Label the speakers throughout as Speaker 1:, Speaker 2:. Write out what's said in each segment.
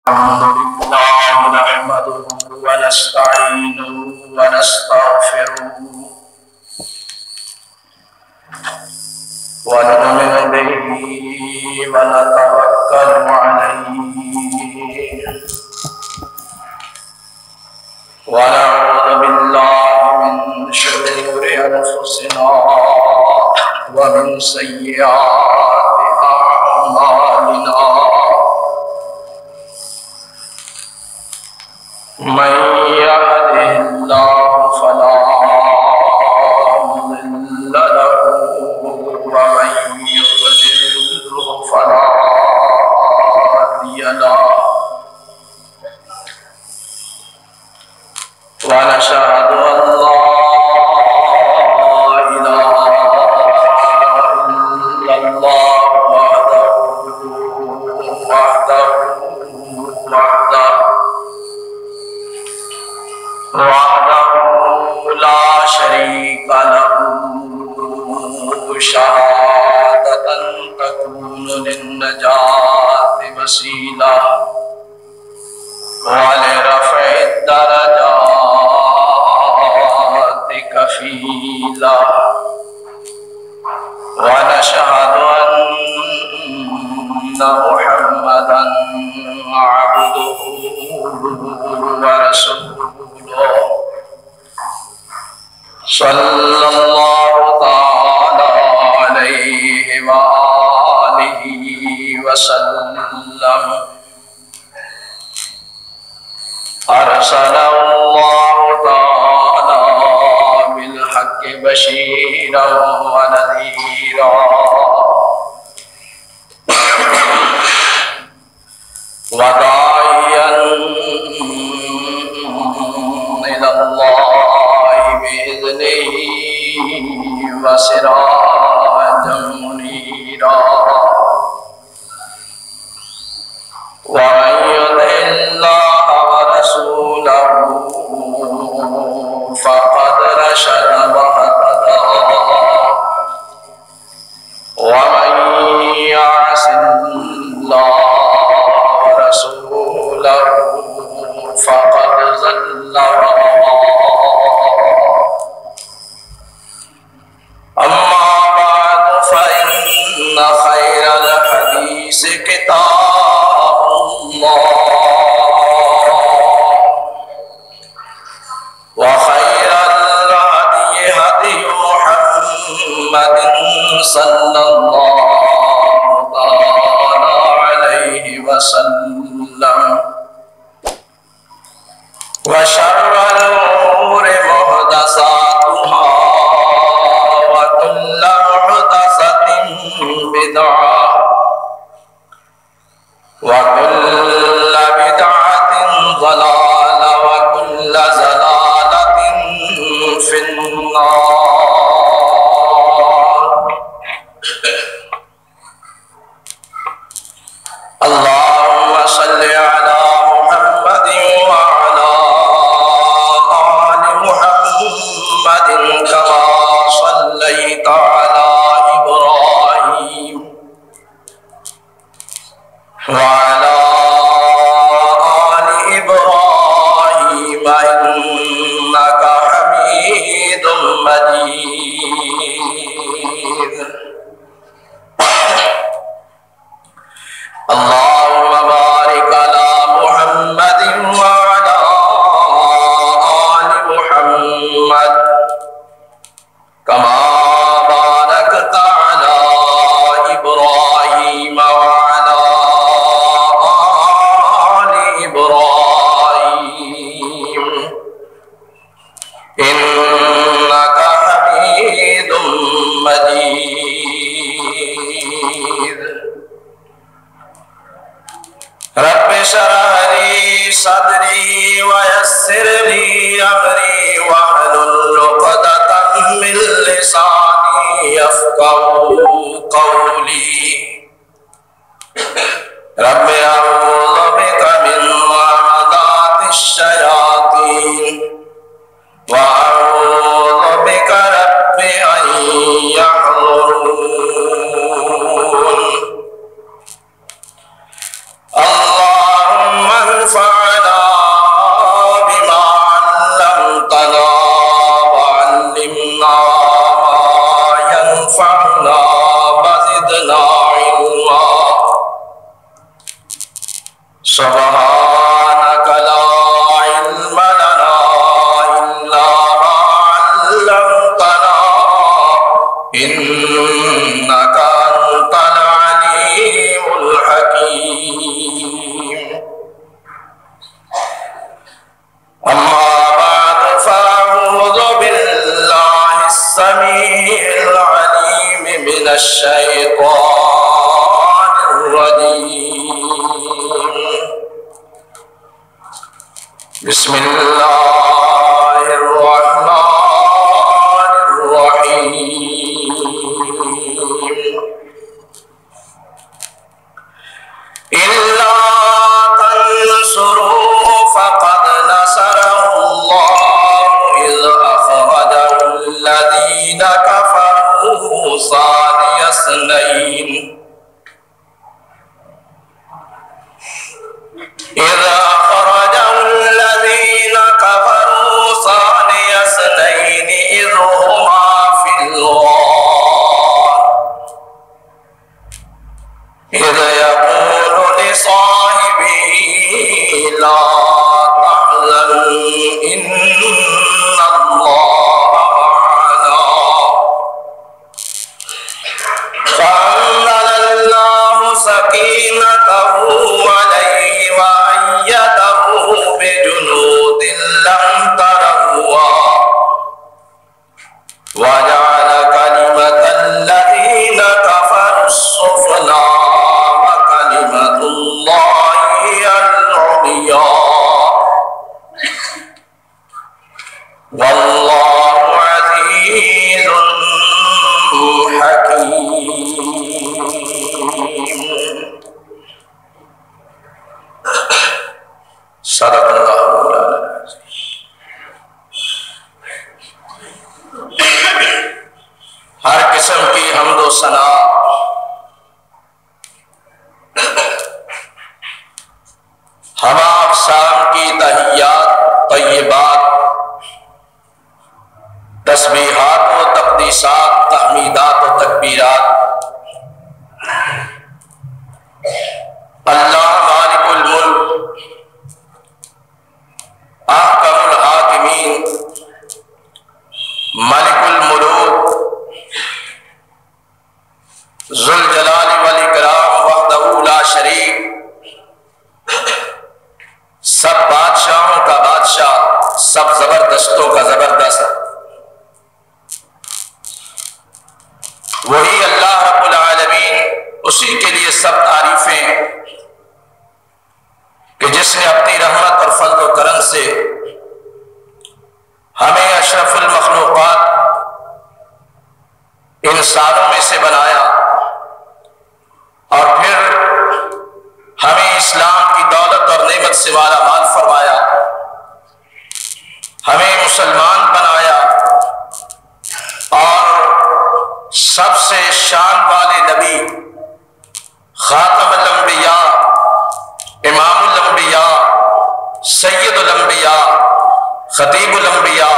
Speaker 1: الحمد لله نحمده ونستعينه ونستغفره ونؤمن به ونتوكل عليه ونعوذ بالله من شرور أنفسنا ومن سيئات أعمالنا من يهده الله فلا مضل له ومن يضلله فلا هادي له ونشهد أن لا إله إلا الله وحده لا شريك له شهادة تكون للنجاة وسيلة ولرفع الدرجات كفيلا ونشهد أن محمدا عبده ورسوله صلى الله تعالى عليه وآله وسلم أرسله الله تعالى بالحق بشيرا ونذيرا وداعيا إلى الله بإذنه وسراجا منيرا ومن يطع الله ورسوله فقد رشد واهتدى ومن يعص الله ورسوله فقد ضل وغوى أما بعد فإن خير الحديث كتاب الله وخير الهدي هدي محمد صلى الله تعالى عليه وسلم وشر الأمور محدثاتها وكل محدثة بدعة وكل بدعة ضلالة وكل ضلالة في النار. اللهم صل على محمد وعلى آل محمد كما صليت على إبراهيم وعلى آل إبراهيم إنك حميد مجيد. اللهم بارك على محمد وعلى آل محمد كما باركت على إبراهيم وعلى آل إبراهيم إنك حميد مجيد. رب اشرح لي صدري ويسر لي أمري واحلل عقدة من لساني يفقهوا قولي. رب أعوذ بك من همزات الشياطين وأعوذ بك رب أن يحضرون. اللهم سبحانك لا علم لنا إلا ما علمتنا إنك أنت العليم الحكيم. أما بعد فأعوذ بالله السميع العليم من الشيطان الرجيم. بسم الله الرحمن الرحيم. إلا تنصروه فقد نصره الله إذ أخرجه الذين كفروا ثاني اثنين إذ أخرجه الذين كفروا ثاني اثنين إذ هما في الغار إذ يقول لصاحبه لا تحزن إن الله معنا فأنزل الله سكينته عليه وأيده بجنود لم تروها وجعل كلمة الذين كفروا السفلى وكلمة الله هي العليا والله عزيز حكيم. صدق اللہ مولانا العظیم. ہر قسم کی حمد و ثنا ہم اقسام کی تحیات طیبات تسبیحات و تقدیسات تحمیدات و تکبیرات اللہ مالک الملک احکم الحاکمین ملک الملوک ذو الجلال والاکرام وحدہ لا شریک سب بادشاہوں کا بادشاہ سب زبردستوں کا زبردست وہی اللہ رب العالمین اسی کے لیے سب تعریفیں کہ جس نے اپنی رحمت اور فضل و کرم سے ہمیں اشرف المخلوقات انسانوں میں سے بنایا اور پھر ہمیں اسلام کی دولت اور نعمت سے مالا مال فرمایا ہمیں مسلمان بنایا اور سب سے شان والے نبی خاتم الانبیاء امام الانبیاء سید الانبیاء خطیب الانبیاء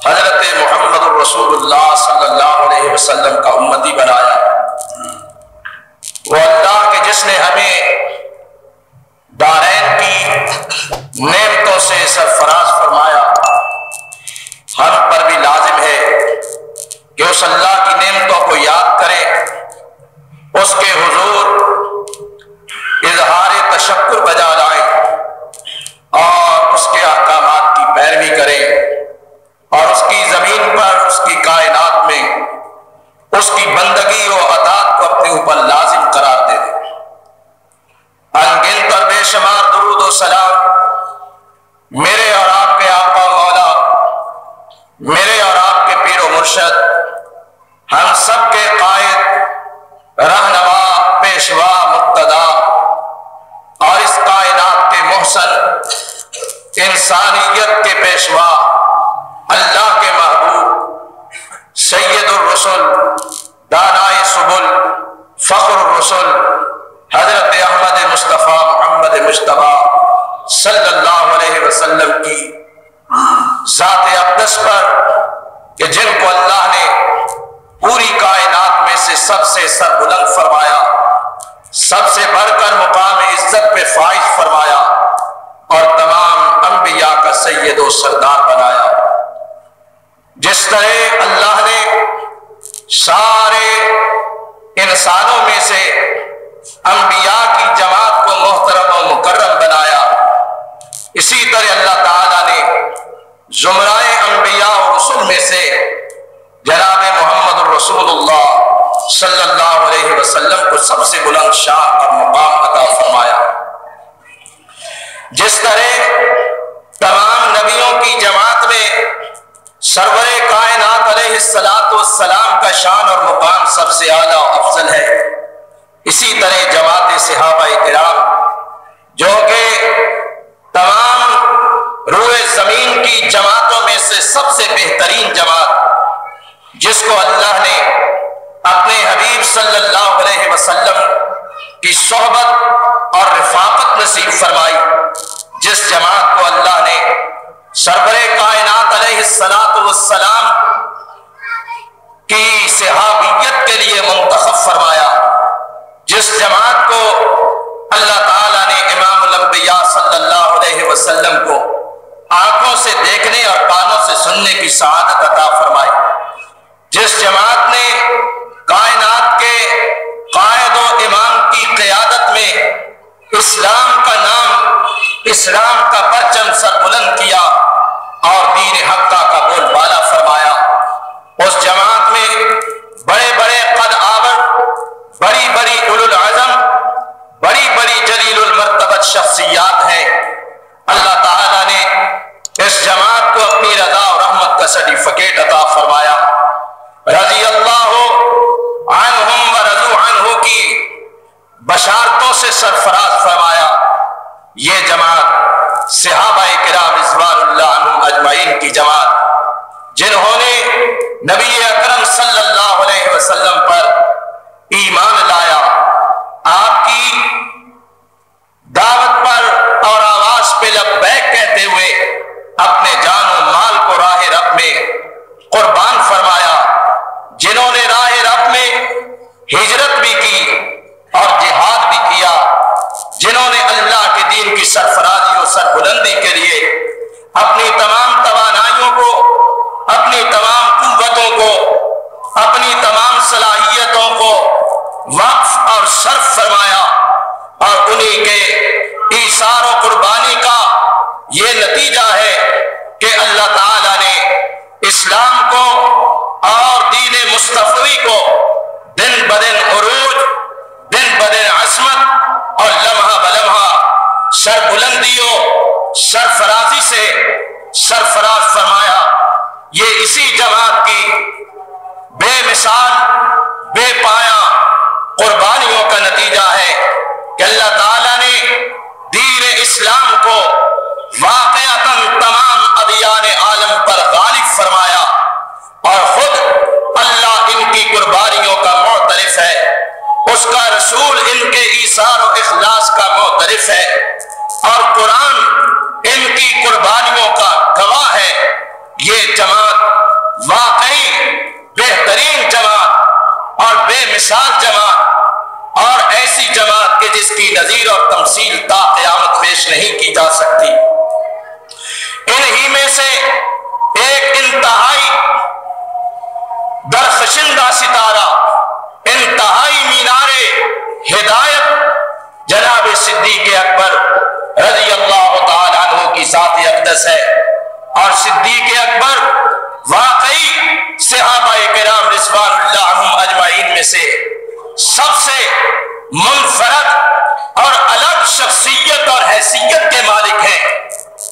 Speaker 1: حضرت محمد الرسول اللہ صلی اللہ علیہ وسلم کا امتی بنایا. وہ اللہ کہ جس نے ہمیں دارین کی نعمتوں سے سرفراز فرمایا ہم پر بھی لازم ہے کہ اس اللہ کی نعمتوں کو یاد کریں اس کے حضور اظہار تشکر بجا لائیں اور اس کے احکامات کی پیروی کریں اور اس کی زمین پر اس کی کائنات میں اس کی بندگی و اطاعت کو اپنے اوپر لازم قرار دے دیں. انگنت اور بے شمار درود و سلام میرے اور آپ کے آقا مولا میرے اور آپ کے پیر و مرشد ہم سب کے قائد رہنما پیشوا مقتدا اور اس کائنات کے محسن انسانیت کے پیشوا اللہ کے محبوب سید الرسل دانائے سبل فخر الرسل حضرت احمد مصطفیٰ محمد مجتبیٰ صلی اللہ علیہ وسلم کی ذات اقدس پر کہ جن کو اللہ نے پوری کائنات میں سے سب سے سر بلند فرمایا سب سے بڑھ کر مقام عزت پہ فائز فرمایا اور تمام انبیاء کا سید و سردار بنایا۔ جس طرح اللہ نے سارے انسانوں میں سے انبیاء کی جماعت کو محترم و مکرم بنایا، اسی طرح اللہ تعالیٰ نے زمرۂ انبیاء و رسول میں سے جناب محمد الرسول اللہ صلی اللہ علیہ وسلم کو سب سے بلند شان اور مقام عطا فرمایا۔ جس طرح تمام نبیوں کی جماعت میں سرور کائنات علیہ السلام کا شان اور مقام سب سے اعلیٰ و افضل ہے، اسی طرح جماعت صحابہ کرام جو کہ تمام روئے زمین کی جماعتوں میں سے سب سے بہترین جماعت، جس کو اللہ نے اپنے حبیب صلی اللہ علیہ وسلم کی صحبت اور رفاقت نصیب فرمائی، جس جماعت کو اللہ نے سرور کائنات علیہ السلام کی صحابیت کے لیے منتخب فرمایا، جس جماعت کو اللہ تعالیٰ نے امام الانبیاء صلی اللہ علیہ وسلم کو آنکھوں سے دیکھنے اور کانوں سے سننے کی سعادت عطا فرمائی، جس جماعت نے کائنات کے قائد و امام کی قیادت میں اسلام کا نام، اسلام کا پرچم سر بلند کیا اور دین حقہ کا بول بالا فرمایا۔ اس جماعت میں بڑے بڑے قد آور، بڑی بڑی اولو العزم، بڑی بڑی جلیل المرتبت شخصیات ہیں۔ اللہ تعالیٰ نے اس جماعت کو اپنی رضا اور رحمت کا سرٹیفکیٹ عطا فرمایا۔ رضی اللہ عنہم و رضوا عنہ کی بشارتوں سے سرفراز فرمایا۔ یہ جماعت صحابہ کرام رضوان اللہ عنہم اجمعین کی جماعت، جنہوں نے نبی اکرم صلی اللہ علیہ وسلم پر ایمان لایا، آپ کی دعوت پر اور آواز پہ لبیک کہتے ہوئے اپنے جان و مال کو راہ رب میں قربان فرمایا، جنہوں نے راہ رب میں ہجرت بھی کی اور جہاد بھی کیا، جنہوں نے اللہ کے دین کی سرفرازی اور سربلندی کے لیے اپنی تمام توانائیوں کو، اپنی تمام قوتوں کو، اپنی تمام صلاحیتوں کو وقف اور صرف فرمایا، اور انہی کے ایثار و قربانی کا یہ نتیجہ ہے کہ اللہ تعالیٰ نے اسلام کو اور دین مصطفی کو دن بدن عروج، دن بدن عظمت اور لمحہ بلمحہ سربلندیوں سرفرازی سے سرفراز فرمایا۔ یہ اسی جماعت کی بے مثال، بے پایاں قربانیوں کا نتیجہ ہے کہ اللہ تعالیٰ نے دین اسلام کو واقعتاً تمام ادیان عالم پر غالب فرمایا، اور خود اللہ ان کی قربانیوں کا معترف ہے، اس کا رسول ان کے ایثار و اخلاص کا معترف ہے، اور قرآن ان کی قربانیوں کا گواہ ہے۔ یہ جماعت واقعی بہترین جماعت اور بے مثال جماعت، اور ایسی جماعت کے جس کی نظیر اور تمثیل تا قیامت پیش نہیں کی جا سکتی۔ انہی میں سے ایک انتہائی درخشندہ ستارہ، انتہائی مینار ہدایت جناب صدیق اکبر رضی اللہ تعالیٰ عنہ کی ذات اقدس ہے، اور صدیق اکبر واقعی صحابہ کرام رضوان اللہ عنہم اجمعین میں سے سب سے منفرد اور الگ شخصیت اور حیثیت کے مالک ہیں۔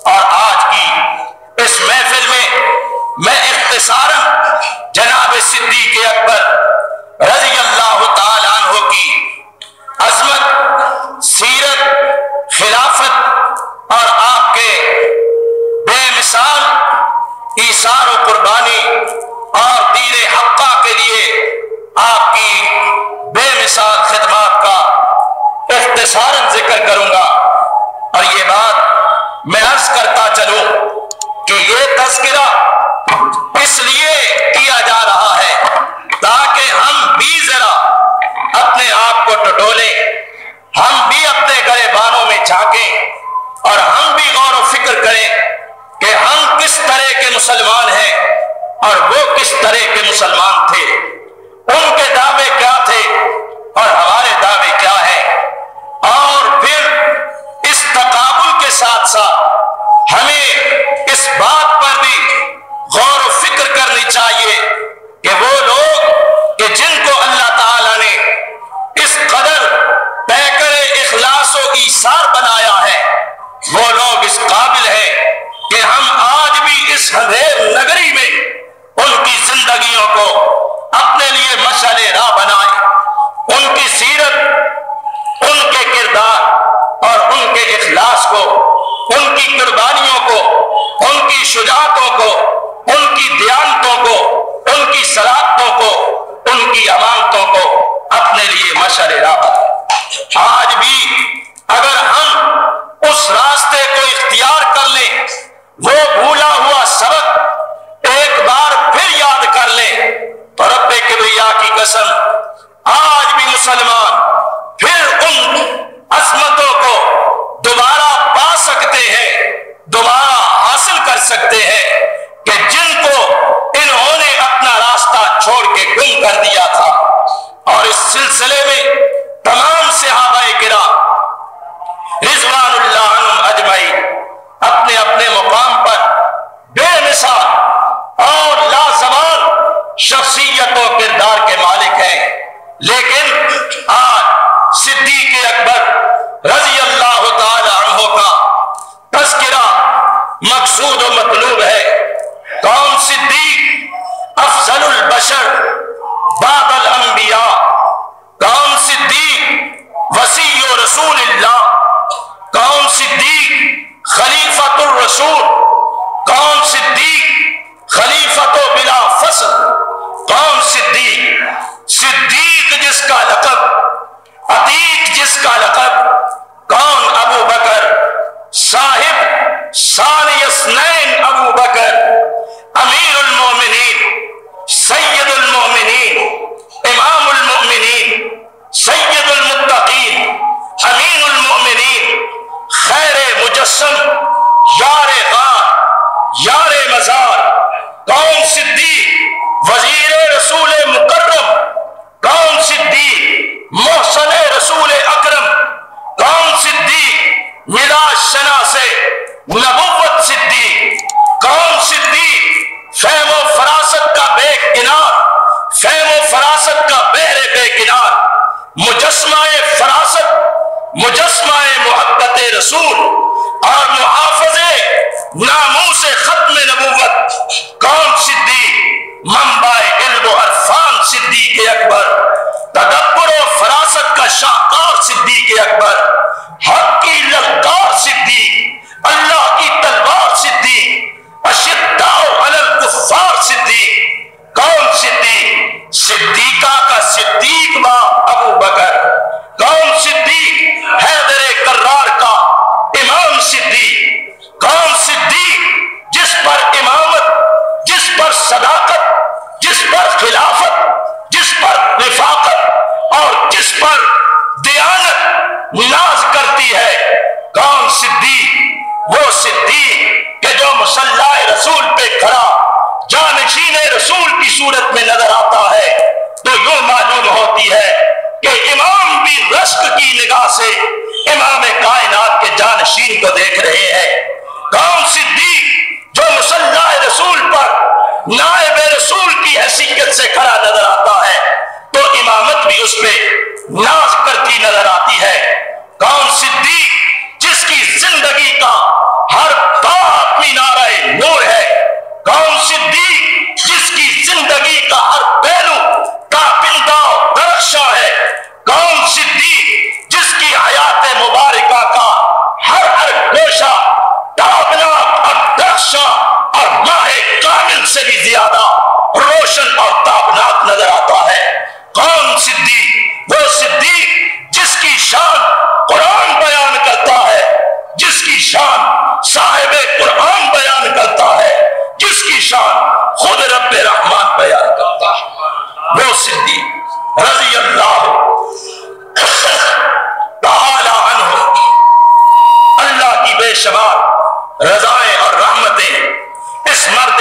Speaker 1: اور آج کی اس محفل میں اختصاراً جناب صدیق اکبر رضی اللہ تعالیٰ عنہ کی عظمت، سیرت، خلافت اور آپ کے بے مثال ایثار و قربانی اور دین حقہ کے لیے آپ کی بے مثال خدمات کا اختصاراً ذکر کروں گا۔ اور یہ بات میں عرض کرتا چلوں کہ یہ تذکرہ اس لیے کیا جا رہا ہے تاکہ ہم بھی ذرا اپنے آپ کو ٹٹولیں مسلمان ہیں اور وہ کس طرح کے مسلمان تھے، ان کے دعوے کیا تھے اور ہمارے دعوے کیا ہیں، اور پھر اس تقابل کے ساتھ ساتھ ہمیں اس بات پر بھی غور و فکر کرنی چاہیے کہ وہ لوگ کہ جن کو اللہ تعالی نے اس قدر پیکر اخلاص و ایثار بنایا ہے، وہ لوگ اس قابل ہیں کہ ہم آج بھی اس اندھیر نگری میں ان کی زندگیوں کو اپنے لیے مشعل راہ بنائیں، ان کی سیرت، ان کے کردار اور ان کے اخلاص کو، ان کی قربانیوں کو، ان کی شجاعتوں کو، ان کی دیانتوں کو، ان کی صلاتوں کو، ان کی امانتوں کو اپنے لیے مشعل راہ بنائیں۔ آج بھی اگر ہم اس راستے کو اختیار کر لیں، وہ بھولا ہوا سبق ایک بار پھر یاد کر لیں، تو رب کبریا کی قسم آج بھی مسلمان پھر ان عظمتوں کو دوبارہ پا سکتے ہیں، دوبارہ حاصل کر سکتے ہیں کہ جن کو انہوں نے اپنا راستہ چھوڑ کے گم کر دیا تھا۔ اور اس سلسلے میں تمام صحابہ کرام رضوان اللہ عنہم اجمعین اپنے اپنے مقام پر بے مثال اور لازوال شخصیت و کردار کے مالک ہیں، لیکن آج صدیق اکبر رضی اللہ تعالی عنہ کا تذکرہ مقصود و مطلوب ہے۔ کون صدیق افضل البشر بعد الانبیاء، کون صدیق وصی و رسول اللہ، کون صدیق خلیفۃ الرسول، کون صدیق خلیفۃ بلا فصل، کون صدیق، صدیق جس کا لقب، عتیق جس کا لقب، کون ابو بکر صاحب ثانی اثنین، ابو بکر امیر المومنین، سید المومنین، امام المؤمنین، سید المتقین، امین المؤمنین، خیر مجسم، یار غار، یار مزار، کون صدیق وزیر رسول مکرم، کون صدیق محسن رسول اکرم، کون صدیق ملاج شنا سے نبوت صدیق، کون صدیق فہم و فراست کا بے کنار، فہم و فراست کا بحر بے کنار، مجسمہ فراست، مجسمہ محبت رسول اور محافظ ناموس ختم نبوت، کون صدیق منبع علم و عرفان صدیق اکبر، تدبر و فراست کا شاہکار صدیق اکبر، حق کی للکار صدیق، اللہ کی تلوار صدیق، اشداء علی الکفار صدیق، کون صدیق، صدیقہ کا صدیق ماں ابو بکر، کون صدیق حیدر کرار کا امام صدیق، کون صدیق جس پر امامت، جس پر صداقت، جس پر خلافت، جس پر رفاقت اور جس پر دیانت ناز کرتی ہے، کون صدیق، وہ صدیق کہ جو مصلی رسول پہ کھڑا جانشین رسول کی صورت میں نظر آتا ہے تو یوں معلوم ہوتی ہے کہ امام بھی رشک کی نگاہ سے امام کائنات کے جانشین کو دیکھ رہے ہیں۔ کون صدیق جو مصلی رسول پر نائب رسول کی حیثیت سے کھڑا نظر آتا ہے تو امامت بھی اس پہ ناز کرتی نظر آتی ہے۔ کون صدیق جس کی زندگی کا ہر بات مینارہ نور ہے، کون صدیق جس کی زندگی کا ہر پہلو تابندہ درخشاں ہے، کون صدیق جس کی حیات مبارکہ کا ہر گوشہ تابناک اور درخشاں اور ماہ کامل سے بھی زیادہ روشن اور تابناک نظر آتا ہے۔ کون صدیق، وہ صدیق جس کی شان قرآن بیان کرتا ہے، جس کی شان صاحب قرآن بیان کرتا ہے، جس کی شان خود رب رحمان بیان کرتا ہے، وہ صدیق رضی اللہ تعالی عنہ۔ اللہ کی بے شمار رضائیں اور رحمتیں اس مرد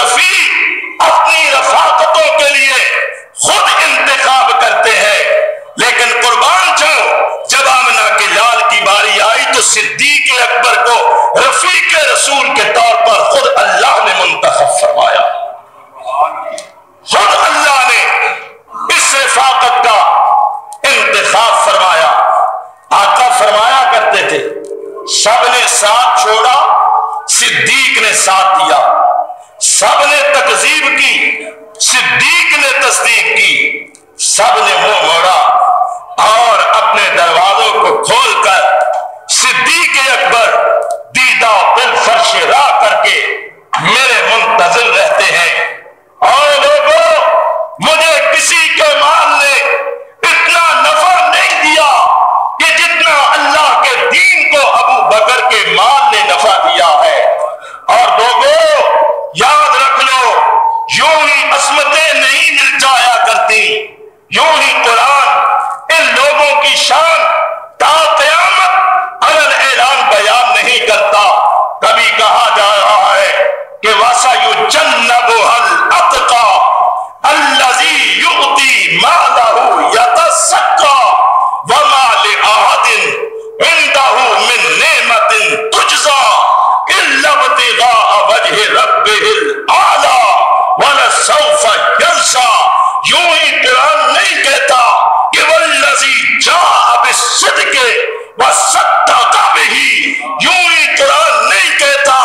Speaker 1: رفیق اپنی رفاقتوں کے لیے خود انتخاب کرتے ہیں، لیکن قربان جاؤ جب آمنہ کے لال کی باری آئی تو صدیق اکبر کو رفیق رسول کے طور پر خود اللہ نے منتخب فرمایا، خود اللہ نے اس رفاقت کا انتخاب فرمایا۔ آقا فرمایا کرتے تھے سب نے ساتھ چھوڑا، صدیق نے ساتھ دیا، سب نے تکذیب کی، صدیق نے تصدیق کی، سب نے منہ موڑا اور اپنے دروازوں کو کھول کر صدیق اکبر دیدہ دل فرش راہ کر کے میرے منتظر رہتے ہیں۔ اور لوگوں، مجھے کسی کے مال نے اتنا نفع نہیں دیا کہ جتنا اللہ کے دین کو ابو بکر کے مال نے نفع دیا ہے۔ اور لوگوں یاد رکھ لو، یوں ہی عصمتیں نہیں مل جایا کرتی، یوں ہی قرآن ان لوگوں کی شان تا قیامت علن اعلان بیان نہیں کرتا۔ کبھی کہا جا رہا ہے کہ وَسَيُجَنَّبُهَا الْأَتْقَى الَّذِي يُؤْتِي مَالَهُ يَتَزَكَّى وَمَا لِأَحَدٍ عِندَهُ مِن نِعْمَةٍ تُجْزَى إِلَّا ابْتِغَاءَ وَجْهِ رَبِّهِ الْأَعْلَى وَلَسَوْفَ يَرْضَىٰ۔ یوں ہی قرآن نہیں کہتا کہ وَالَّذِي جَاءَ بِالصِّدْقِ وَصَدَّقَ بِهِ، یوں ہی قرآن نہیں کہتا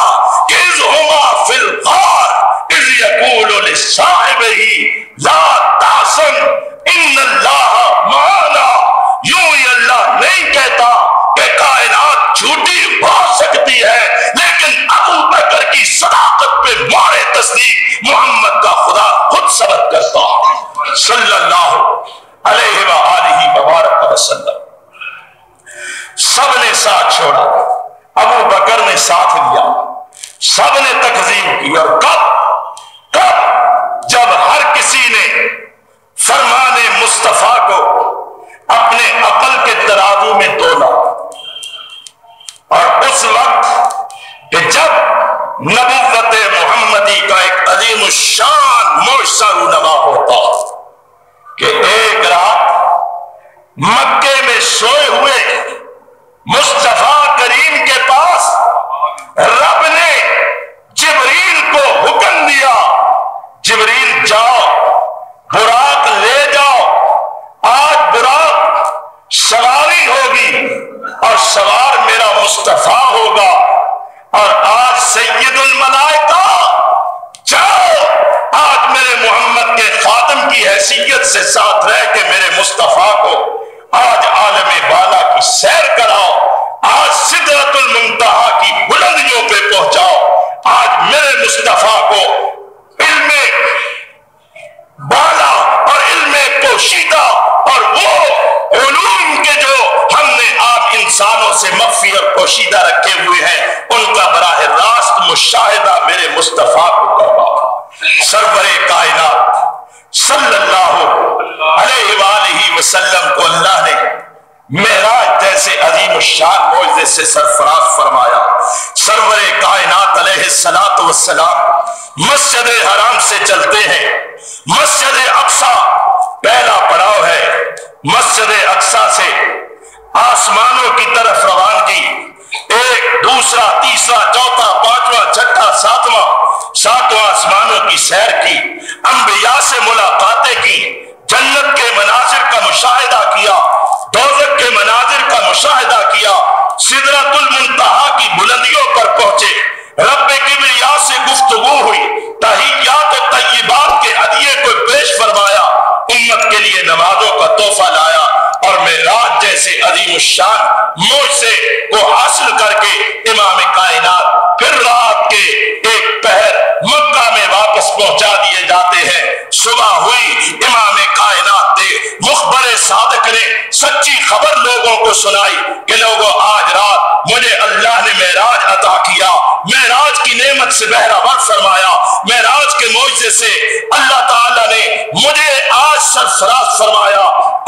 Speaker 1: کہ اِذْ هُمَا فِي الْغَارِ اِذْ يَقُولُ لِصَاحِبِهِ لَا تَحْزَنْ إِنَّ اللَّهَ مَعَنَا، یوں ہی اللہ نہیں کہتا کہ کائنات جھوٹی ہو سکتی ہے لیکن ابو بکر کی صداقت پہ مارے تصدیق محمد کا خدا خود ثبت کرتا صلی اللہ علیہ وآلہ وبارک وسلم۔ سب نے ساتھ چھوڑا، ابو بکر نے ساتھ لیا، سب نے تکذیب کی، اور کب جب ہر کسی نے فرمان مصطفیٰ کو اپنے عقل کے ترازو میں تولا، اور اس وقت کہ جب نبوت محمدی کا ایک عظیم الشان معجزہ رونما ہوتا کہ ایک رات مکے میں سوئے ہوئے مصطفیٰ کریم کے پاس رب نے جبریل کو حکم دیا، جبریل جاؤ براق لے جاؤ، آج براق سواری ہوگی اور سوار میرا مصطفیٰ ہوگا، اور آج سید الملائکہ جاؤ آج میرے محمد کے خاتم کی حیثیت سے ساتھ رہ کے میرے مصطفیٰ کو آج عالم بالا کی سیر کراؤ، آج سدرۃ المنتہا کی بلندیوں پہ پہنچاؤ، آج میرے مصطفیٰ کو علم بالا اور علم پوشیدہ اور وہ علوم کے جو ہم نے آپ انسانوں سے مخفی اور پوشیدہ رکھے ہوئے ہیں ان کا براہ راست مشاہدہ میرے مصطفیٰ کو کرواؤ۔ سرور کائنات صلی اللہ علیہ وآلہ وسلم کو اللہ نے معراج جیسے عظیم الشان معجزے سے سرفراز فرمایا۔ سرور کائنات علیہ الصلوۃ والسلام مسجد حرام سے چلتے ہیں، مسجد اقصی پہلا پڑاؤ ہے، مسجد اقصی سے آسمانوں کی طرف روانگی، ایک دوسرا تیسرا چوتھا پانچواں چھٹا ساتواں آسمانوں کی سیر کی، انبیاء سے ملاقاتیں کی، جنت کے مناظر کا مشاہدہ کیا، دوزخ کے مناظر کا مشاہدہ کیا، سدرۃ المنتہا کی بلندیوں پر پہنچے، رب کبریا سے گفتگو ہوئی، تحیات و طیبات کے ہدیے کو پیش فرمایا، امت کے لیے نمازوں کا تحفہ لایا، اور معراج جیسے عظیم الشان معجزے کو حاصل کر کے امام کائنات پھر رات کے ایک پہر مکہ میں واپس پہنچا دیے جاتے ہیں۔ صبح ہوئی، امام کائنات نے مخبر صادق نے سچی خبر لوگوں کو سنائی کہ لوگوں آج رات مجھے اللہ نے معراج عطا کیا، معراج کی نعمت سے بہرہ ور فرمایا، کے معجزے سے اللہ تعالیٰ نے مجھے آج سرفراز فرمایا،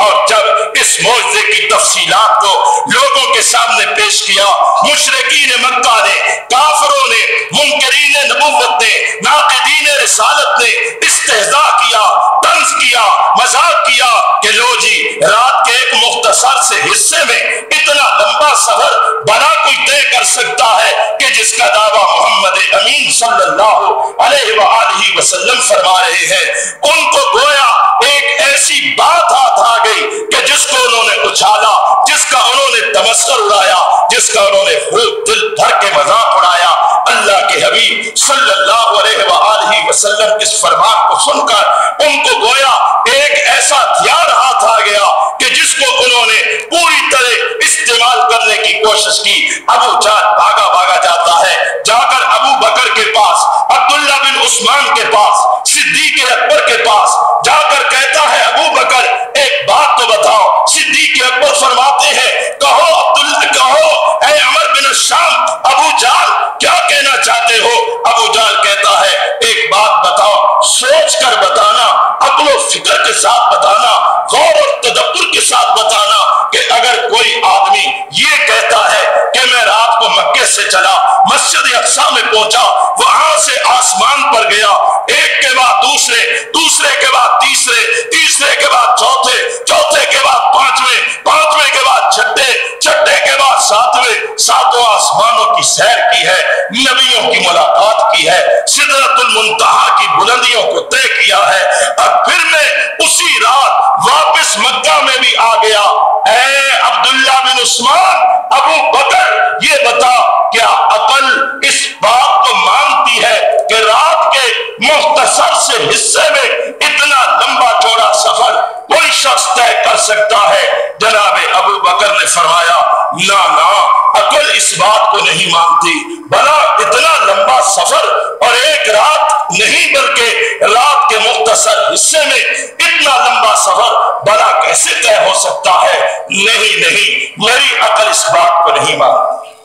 Speaker 1: اور جب اس معجزے کی تفصیلات کو لوگوں کے سامنے پیش کیا، مشرکین مکہ نے، کافروں نے، منکرین نبوت نے، ناقدین رسالت نے استہزاء کیا، طنز کیا، مذاق کیا کہ لو جی رات کے ایک مختصر سے حصے میں اتنا لمبا سفر بنا کوئی طے کر سکتا ہے کہ جس کا دعویٰ محمد امین صلی اللہ علیہ وآلہ وسلم فرما رہے ہیں۔ ان کو گویا ایک ایسی بات ہاتھ آ گئی کہ جس کو انہوں نے اچھالا، جس کا انہوں نے تمسخر اڑایا، جس کا انہوں نے خوب دل بھر کے مذاق اڑایا۔ اللہ کے حبیب صلی اللہ علیہ وآلہ وسلم اس فرمان کو سن کر ان کو گویا ایک ایسا ہتھیار ہاتھ آ گیا کہ جس کو انہوں نے پوری طرح استعمال کرنے کی کوشش کی۔ ابو جہل بھاگا بھاگا جاتا ہے، جا کر ابو بکر کے پاس، عبداللہ بن عثمان کے پاس، صدیق اکبر کے پاس جا کر کہتا ہے ابو بکر ایک بات تو بتاؤ۔ صدیق اکبر فرماتے ہیں کہو عبداللہ، کہو اے عمر بن الشام، ابو جہل کیا کہنا چاہتے ہو؟ ابو جہل کہتا ہے ایک بات بتاؤ، سوچ کر بتانا، عقل و فکر کے ساتھ بتانا، غور اور تدبر کے ساتھ بتانا کہ اگر کوئی آدمی یہ کہتا ہے کہ میں رات کو مکے سے چلا، مسجد اقصی میں پہنچا، وہاں سے آسمان پر گیا، ایک کے بعد دوسرے، دوسرے کے بعد تیسرے، تیسرے کے بعد چوتھے، چوتھے کے بعد پانچویں، پانچویں کے بعد چھٹے، چھٹے کے بعد ساتویں، ساتوں آسمانوں کی سیر کی ہے، نبیوں کی ملاقات کی ہے، سدرۃ المنتہا کی بلندیوں کو طے کیا ہے، اور پھر میں اسی رات واپس مکہ میں بھی آ گیا۔ اے عبداللہ بن عثمان، ابو بکر یہ بتا کیا عقل اس بات کو مانتی ہے کہ رات کے مختصر سے حصے میں اتنا لمبا چوڑا سفر کوئی شخص طے کر سکتا ہے؟ جناب ابو بکر نے فرمایا نا نا، عقل اس بات کو نہیں مانتی، بھلا اتنا لمبا سفر اور ایک رات نہیں بلکہ رات کے مختصر حصے میں اتنا لمبا سفر بھلا کیسے طے ہو سکتا ہے؟ نہیں نہیں، میری عقل اس بات کو نہیں مانتی۔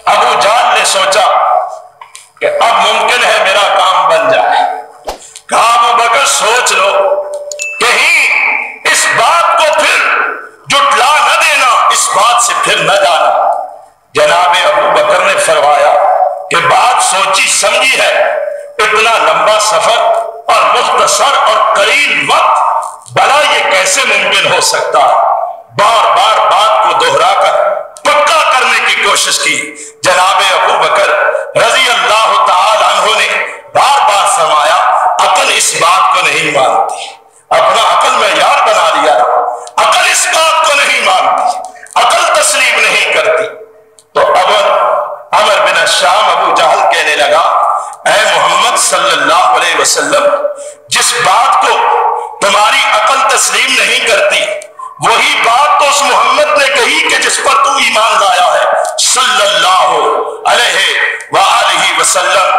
Speaker 1: ابو جہل نے سوچا کہ اب ممکن ہے میرا کام بن جائے۔ کہا ابو بکر سوچ لو، کہیں اس بات کو پھر جھٹلا نہ دینا، اس بات سے پھر نہ جانا۔ جناب ابو بکر نے فرمایا کہ بات سوچی سمجھی ہے، اتنا لمبا سفر اور مختصر اور قریب وقت، بھلا یہ کیسے ممکن ہو سکتا ہے؟ بار بار بات کو دہرا کر پکا کرنے کی کوشش کی۔ جناب ابو بکر رضی اللہ تعالی عنہ نے بار بار فرمایا عقل اس بات کو نہیں مانتی، اپنا عقل معیار بنا لیا، عقل اس بات کو نہیں مانتی، عقل تسلیم نہیں کرتی۔ تو عمر بن الشام ابو جہل کہنے لگا اے محمد صلی اللہ علیہ وسلم، جس بات کو تمہاری عقل تسلیم نہیں کرتی وہی بات تو اس محمد نے کہی کہ جس پر تو ایمان لایا ہے صلی اللہ علیہ وآلہ وسلم۔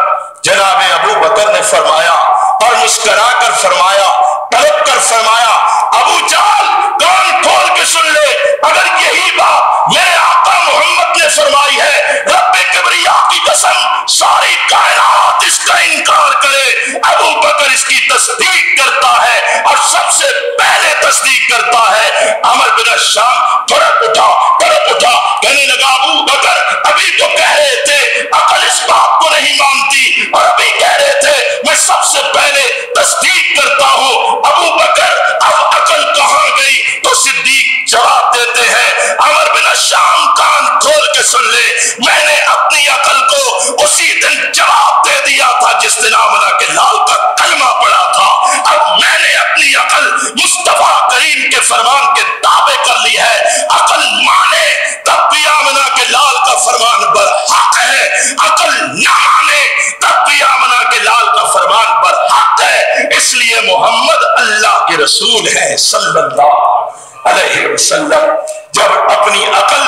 Speaker 1: جناب ابو بکر نے فرمایا اور مسکرا کر فرمایا، تڑپ کر فرمایا ابو جہل کان کھول کے سن لے، اگر یہی بات میرے آقا محمد نے فرمائی ہے، رب کبریا کی قسم ساری کائنات اس کا انکار کرے، ابو بکر اس کی تصدیق کرتا ہے اور سب سے پہلے تصدیق کرتا ہے۔ عمر بن الشام تڑپ اٹھا کہنے لگا ابو بکر ابھی تو کہہ رہے تھے عقل اس بات کو نہیں مانتی، اور ابھی کہہ رہے تھے میں سب سے پہلے تصدیق کرتا ہوں، ابو بکر اب عقل کہاں گئی؟ تو صدیق جواب دیتے ہیں عمر بن الشام کان کھول کے سن لے، میں نے اپنی عقل کو اسی دن جواب دے دیا تھا جس دن آمنہ کے لال کا کلمہ پڑا تھا، اب میں نے اپنی عقل مصطفیٰ کریم کے فرمان کے تابع کر لی ہے، عقل مانے تب بھی آمنہ کے لال کا فرمان برحق ہے، عقل نہ مانے تب بھی آمنہ کے لال کا فرمان برحق ہے، اس لیے محمد اللہ کے رسول ہے صلی اللہ علیہ وسلم۔ جب اپنی عقل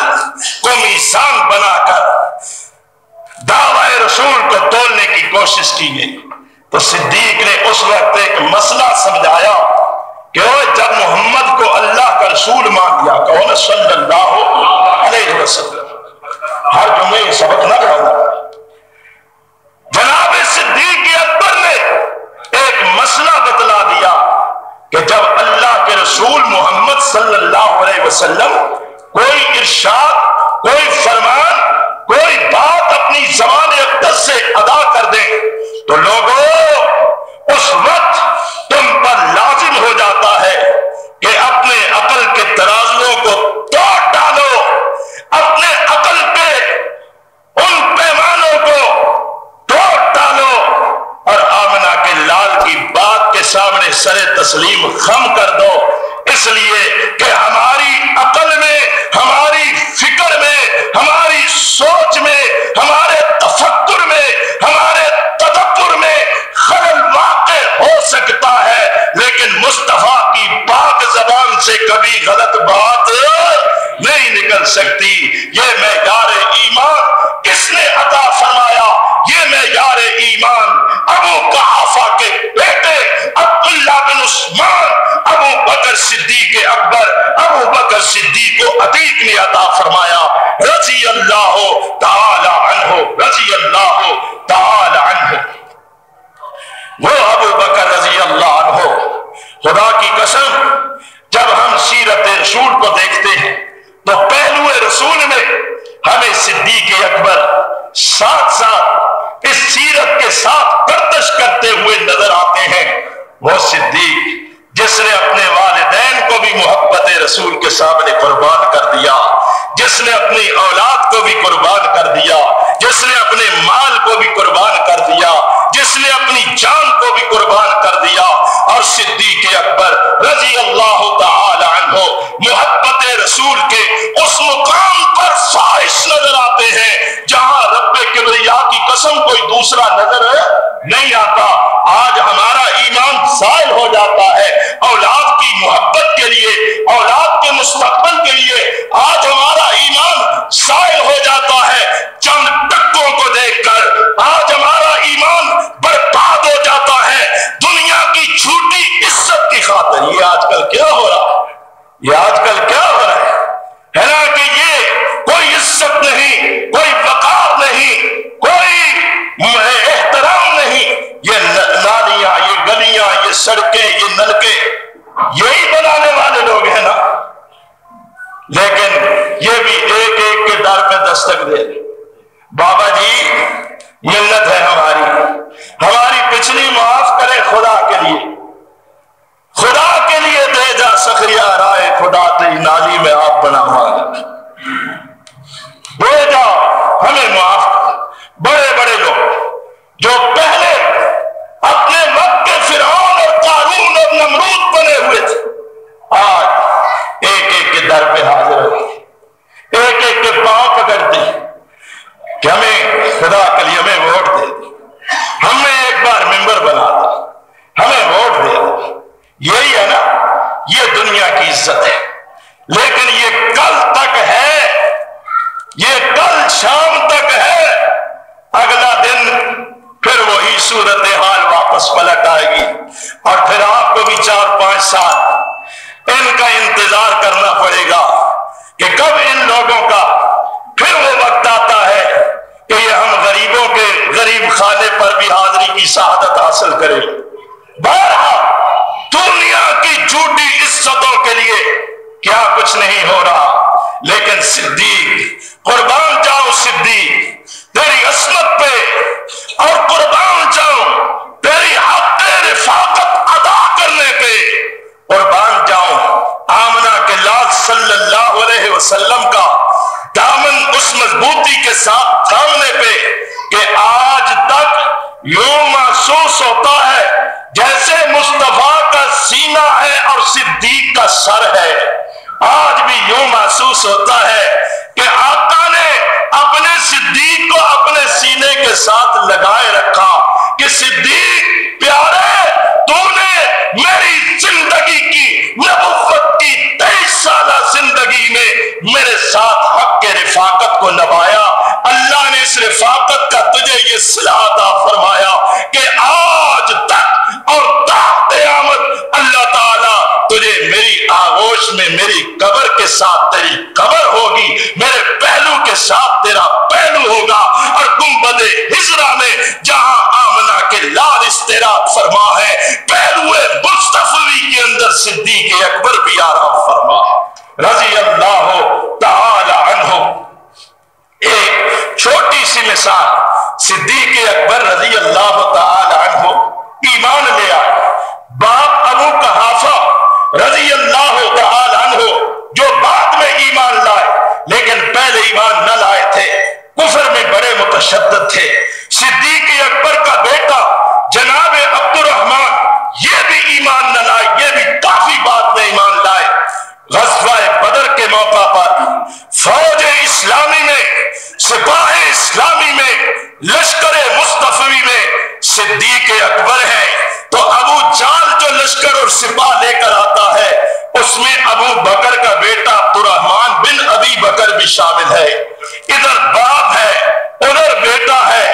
Speaker 1: کو میزان بنا کر دعوی رسول کو تولنے کی کوشش کی گئی تو صدیق نے اس وقت ایک مسئلہ سمجھایا کہ جب محمد کو اللہ کا رسول مان لیا، کہو صلی اللہ علیہ وسلم، ہر جمعے یہ سبق نہ پڑھنا۔ جناب صدیق اکبر وسلم کوئی ارشاد، کوئی فرمان، کوئی بات اپنی زبان اقدس سے ادا کر دیں تو لوگوں اس وقت تم پر لازم ہو جاتا ہے کہ اپنے عقل کے ترازوؤں کو توڑ ڈالو، اپنے عقل کے ان پیمانوں کو توڑ ڈالو اور آمنہ کے لال کی بات کے سامنے سر تسلیم خم کر دو، اس لیے کہ ہماری عقل میں، ہماری فکر میں، ہماری سوچ میں، ہمارے تفکر میں، ہمارے تدبر میں خلل واقع ہو سکتا ہے، لیکن مصطفیٰ کی پاک زبان سے کبھی غلط بات نہیں نکل سکتی۔ یہ معیار ایمان کس نے عطا فرمایا؟ یہ معیار ایمان ابو قحافہ کے بیٹے عبداللہ بن عثمان ابو بکر صدیق اکبر، ابو بکر صدیق عتیق نے عطا فرمایا، رضی اللہ تعالی عنہ، رضی اللہ تعالی عنہ۔ وہ ابو بکر رضی اللہ عنہ، خدا کی قسم جب ہم سیرت رسول کو دیکھتے ہیں تو پہلو رسول میں ہمیں صدیق اکبر ساتھ ساتھ اس سیرت کے ساتھ گردش کرتے ہوئے نظر آتے ہیں۔ وہ صدیق جس نے اپنے والدین کو بھی محبت رسول کے سامنے قربان کر دیا، جس نے اپنی اولاد کو بھی قربان کر دیا، جس نے اپنے مال کو بھی قربان کر دیا، جس نے اپنی جان کو بھی قربان کر دیا، اور صدیق اکبر رضی اللہ تعالی عنہ محبت رسول کے اس مقام پر فائز نظر آتے ہیں جہاں رب کبریا کی قسم کوئی دوسرا نظر نہیں آتا۔ آج ہمارا ایمان زائل ہو جاتا ہے اولاد کی محبت کے لیے، اولاد کے مستقبل کے لیے، آج ہمارا ایمان زائل ہو جاتا ہے چند ٹکوں کو دیکھ کر، آج ہمارا ایمان برباد ہو جاتا ہے دنیا کی جھوٹی عزت کی خاطر۔ یہ آج کل کیا ہو رہا ہے؟ یہ آج کل کیا ہو رہا ہے نا کہ یہ کوئی عزت نہیں، کوئی وقار نہیں، کوئی احترام نہیں، یہ نالیاں، یہ گلیاں، یہ سڑکیں، یہ نلکے یہی بنانے والے لوگ ہیں نا، لیکن یہ بھی ایک ایک کے در پہ دستک دے دیں۔ بابا جی منت ہے ہماری پچھلی معاف کرے خدا کے لیے، خدا کے لیے دے جا سخریہ رائے خدا تیری نالی میں آپ بنا مانا دے جا ہمیں معاف کر۔ بڑے بڑے لوگ جو پہلے اپنے وقت کے فرعون اور قارون اور نمرود بنے ہوئے تھے، آج ایک ایک کے در پہ حاضر ہوتے، ایک ایک کے پاؤں پکڑتے کہ ہمیں خدا کے لیے ہمیں ووٹ دے دے، ہمیں ایک بار ممبر بنا دے، ہمیں ووٹ دے دے۔ یہی ہے نا، یہ دنیا کی عزت ہے، لیکن یہ کل تک ہے، یہ کل شام تک ہے، اگلا دن پھر وہی صورتحال واپس پلٹ آئے گی، اور پھر آپ کو بھی 4-5 سال ان کا انتظار کرنا پڑے گا کہ کب ان لوگوں کا پھر وہ وقت آتا ہے کہ یہ ہم غریبوں کے غریب خانے پر بھی حاضری کی سعادت حاصل کریں۔ بہرحال دنیا کی جھوٹی عزتوں کے لیے کیا کچھ نہیں ہو رہا، لیکن صدیق قربان جاؤ، صدیق تیری عصمت پہ، اور قربان جاؤں تیری حق رفاقت ادا کرنے پہ، قربان جاؤں آمنہ کے لال صلی اللہ علیہ وسلم کا دامن اس مضبوطی کے ساتھ تھامنے پہ کہ آج تک یوں محسوس ہوتا ہے جیسے مصطفیٰ کا سینہ ہے اور صدیق کا سر ہے۔ آج بھی یوں محسوس ہوتا ہے کہ آقا نے اپنے صدیق کو اپنے سینے کے ساتھ لگائے رکھا کہ صدیق پیارے، تو نے میری زندگی کی نبوت کی 23 سالہ زندگی میں میرے ساتھ حق کے رفاقت کو نبھایا۔ اللہ نے اس رفاقت کا تجھے یہ صلہ عطا فرمایا کہ آج تک اور تا قیامت اللہ تعالیٰ تجھے میری آغوش میں میری قبر کے ساتھ تیری قبر ہوگی، میرے پہلو کے ساتھ تیرا پہلو ہوگا، اور گنبد ہجرہ میں جہاں آمنہ کے لال استراحت فرما ہے، پہلو مصطفی کے اندر صدیق اکبر بھی آرام فرما ہے۔ رضی اللہ تعالی عنہ۔ ایک چھوٹی سی مثال، صدیق اکبر رضی اللہ تعالی عنہ ایمان لیا، باپ ابو قحافہ رضی اللہ تعالی عنہ جو بعد میں ایمان لائے لیکن پہلے ایمان نہ لائے تھے، کفر میں بڑے متشدد تھے۔ صدیق اکبر کا بیٹا جناب عبد الرحمن یہ بھی ایمان نہ لائے، یہ بھی کافی بعد میں ایمان لائے۔ غزوہ بدر کے موقع پر فوج اسلامی میں، سپاہ اسلامی میں، لشکر مصطفی میں صدیق اکبر ہے، تو ابو جال جو لشکر اور سپاہ لے کر آتا ہے اس میں ابو بکر کا بیٹا عبد الرحمن بن ابی بکر بھی شامل ہے۔ ادھر باپ ہے، ادھر بیٹا ہے،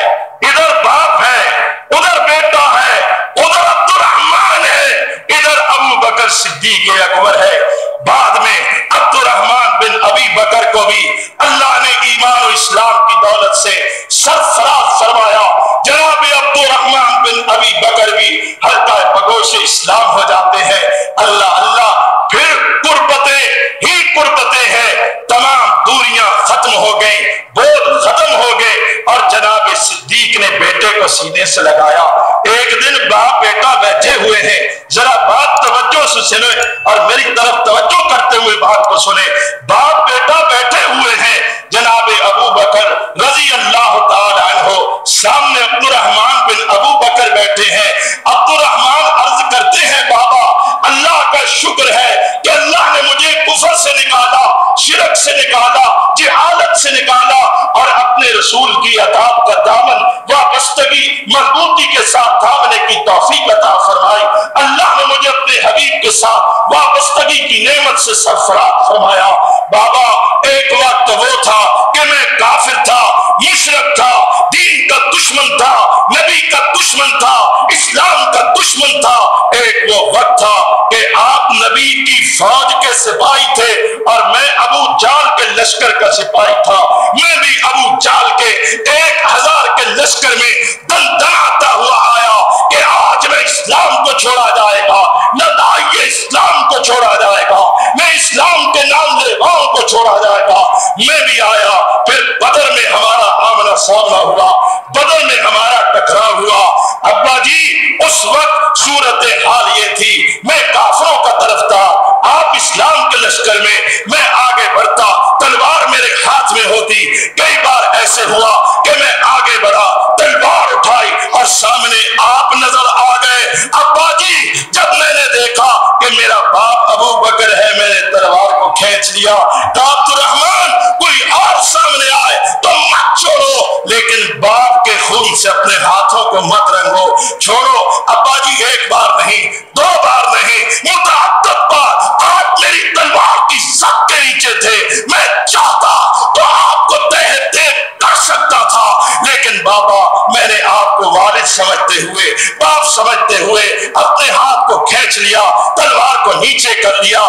Speaker 1: ادھر باپ ہے، ادھر بیٹا ہے، ادھر عبد الرحمن ہے، ادھر ابو بکر صدیق اکبر ہے۔ بعد میں عبد الرحمن بن ابی بکر کو بھی اللہ نے ایمان و اسلام کی دولت سے سرفراز فرمایا۔ جناب عبد الرحمن بن ابی بکر بھی حلقہ پگوش اسلام ہو جاتے ہیں۔ اللہ اللہ، پھر قربتیں ہی قربتیں ہیں، تمام دوریاں ختم ہو گئیں، بوجھ ختم ہو گئے، اور جناب صدیق نے بیٹے کو سینے سے لگایا۔ ایک دن باپ بیٹا بیٹھے ہوئے ہیں، ذرا بات توجہ سے سنیں اور میری طرف توجہ کرتے ہوئے بات کو سنیں۔ باپ بیٹا بیٹھے ہوئے ہیں، جناب ابو بکر رضی اللہ تعالی عنہ سامنے عبد الرحمن بن ابو بکر بیٹھے ہیں۔ عبد الرحمن عرض کرتے ہیں بابا اللہ کا شکر ہے کہ اللہ نے مجھے کفر سے نکالا، شرک سے نکالا، جہالت سے نکالا، اور اپنے رسول کی اطاعت کا دامن وابستگی مضبوطی کے ساتھ تھامنے کی توفیق عطا فرمائی۔ اللہ نے مجھے اپنے حبیب کے ساتھ وابستگی کی نعمت سے سرفراز فرمایا۔ بابا ایک وقت وہ تھا کہ میں کافر تھا، مشرک تھا، دین کا دشمن تھا، نبی کا دشمن تھا، اسلام کا دشمن تھا۔ ایک وہ وقت تھا کہ آپ نبی کی فوج کے سپاہی تھے اور میں ابو جال کے لشکر کا سپاہی تھا۔ میں بھی ابو جال کے 1000 کے لشکر میں دندناتا ہوا آیا کہ آج میں اسلام کو چھوڑا جائے گا، لدائیے اسلام کو چھوڑا جائے گا، میں اسلام کے نام لیواؤں کو چھوڑا جائے گا۔ میں بھی آیا، پھر بدر میں ہمارا آمنا سامنا ہوا، بدر میں ہمارا ٹکراؤ ہوا۔ ابا جی اس وقت صورتحال یہ تھی، میں کافروں کا طرف تھا، آپ اسلام کے لشکر میں آگے بڑھتا، تلوار میرے ہاتھ میں ہوتی۔ کئی بار ایسے ہوا کہ میں آگے بڑھا، تلوار اٹھائی اور سامنے آپ نظر آ گئے۔ ابا جی جب میں نے دیکھا کہ میرا باپ ابو بکر ہے، میں نے تلوار کو کھینچ لیا۔ عبد الرحمن کوئی اور سامنے آئے تو مت چھوڑو، لیکن باپ کے خون سے اپنے ہاتھوں کو مت رنگو، چھوڑو۔ ابا جی ایک بار نہیں، 2 بار نہیں، متعدد بار آپ میری تلوار کی زد کے نیچے تھے، میں چاہتا تو آپ کو تہتے کر سکتا تھا، لیکن بابا میں نے آپ کو والد سمجھتے ہوئے، باپ سمجھتے ہوئے اپنے ہاتھ کو کھینچ لیا، تلوار کو نیچے کر لیا،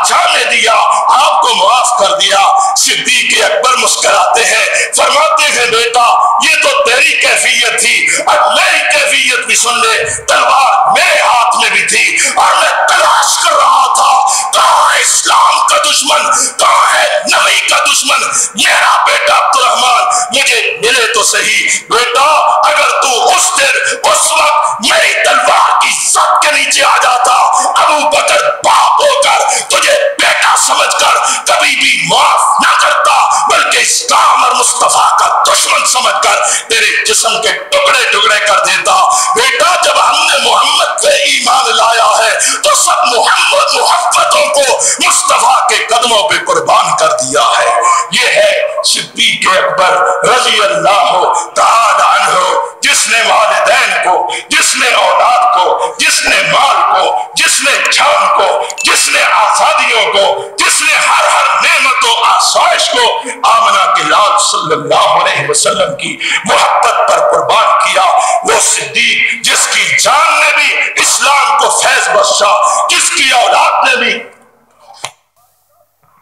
Speaker 1: جانے دیا، آپ کو معاف کر دیا۔ صدیق اکبر مسکراتے ہیں، فرماتے ہیں بیٹا یہ تو تیری کیفیت تھی، اب میری کیفیت بھی سن لے۔ تلوار میرے ہاتھ میں بھی تھی اور میں تلاش کر رہا تھا کہاں ہے اسلام کا دشمن، کہاں ہے نبی کا دشمن۔ میرا بیٹا عبد الرحمن مجھے ملے تو صحیح۔ بیٹا اگر تو اس دن اس وقت میری تلوار کی زد کے نیچے آ جاتا، ابو بکر باپ ہو کر تجھے بیٹا سمجھ کر کبھی بھی معاف نہ کرتا، بلکہ اسلام اور مصطفیٰ کا دشمن سمجھ کر تیرے جسم کے ٹکڑے ٹکڑے کر دیتا۔ بیٹا جب ہم نے محمد پہ ایمان لایا ہے تو سب محمد محبتوں کو مصطفیٰ کے قدموں پہ قربان کر دیا ہے۔ یہ ہے صدیق اکبر رضی اللہ تعالی عنہ، جس نے والدین کو، جس نے اولاد کو، جس نے مال کو، جس نے جان کو، جس نے آزادیوں کو، جس نے ہر نعمت و آسائش کو آمنہ کے لال صلی اللہ علیہ وسلم کی محبت پر قربان کیا۔ وہ صدیق جس کی جان نے بھی اسلام کو فیض بخشا، جس کی اولاد نے بھی،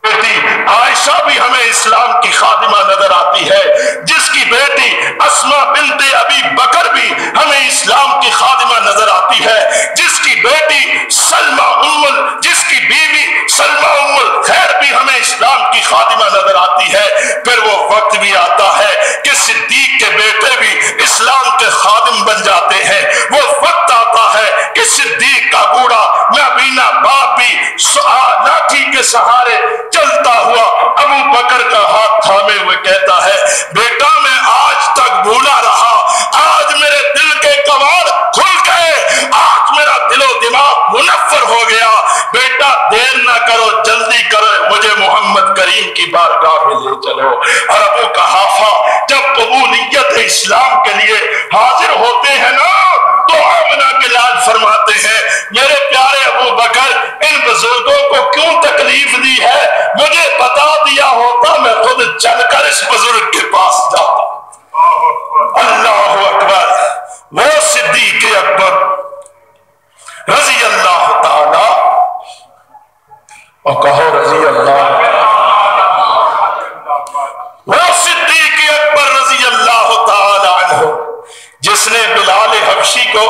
Speaker 1: بیٹی عائشہ بھی ہمیں اسلام کی خادمہ نظر آتی ہے، جس کی بیٹی اسماء بنت ابی بکر بھی ہمیں اسلام کی خادمہ نظر آتی ہے، جس کی بیٹی سلمہ جس کی بیوی سلمہ الخیر بھی خادمہ نظر آتی ہے، پھر وہ وقت بھی آتا ہے کہ صدیق کے بیٹے بھی اسلام کے خادم بن جاتے ہیں، وہ وقت آتا ہے کہ صدیق کا بوڑھا نابینا باپ بھی لاٹھی کے سہارے چلتا ہوا ابو بکر کا ہاتھ تھامے ہوئے کہتا ہے بیٹا میں آج تک بھولا رہا، آج میرے دل کے کواڑ کھل گئے، آج میرا دل و دماغ منور ہو گیا، بیٹا دیر نہ کرو جلدی کرو، مجھے محمد کریم کی بارگاہ میں لے چلو۔ اور ابو قحافہ جب قبولیت اسلام کے لیے حاضر ہوتے ہیں نا تو آمنہ کے لال فرماتے ہیں میرے پیارے ابو بکر ان بزرگوں کو کیوں تکلیف دی ہے، مجھے بتا دیا ہوتا میں خود چل کر اس بزرگ کے پاس جاتا۔ اللہ اکبر، وہ صدیق اکبر رضی اللہ تعالی، اور کہو رضی اللہ، وہ صدیق اکبر رضی اللہ تعالی عنہ جس نے بلال حبشی کو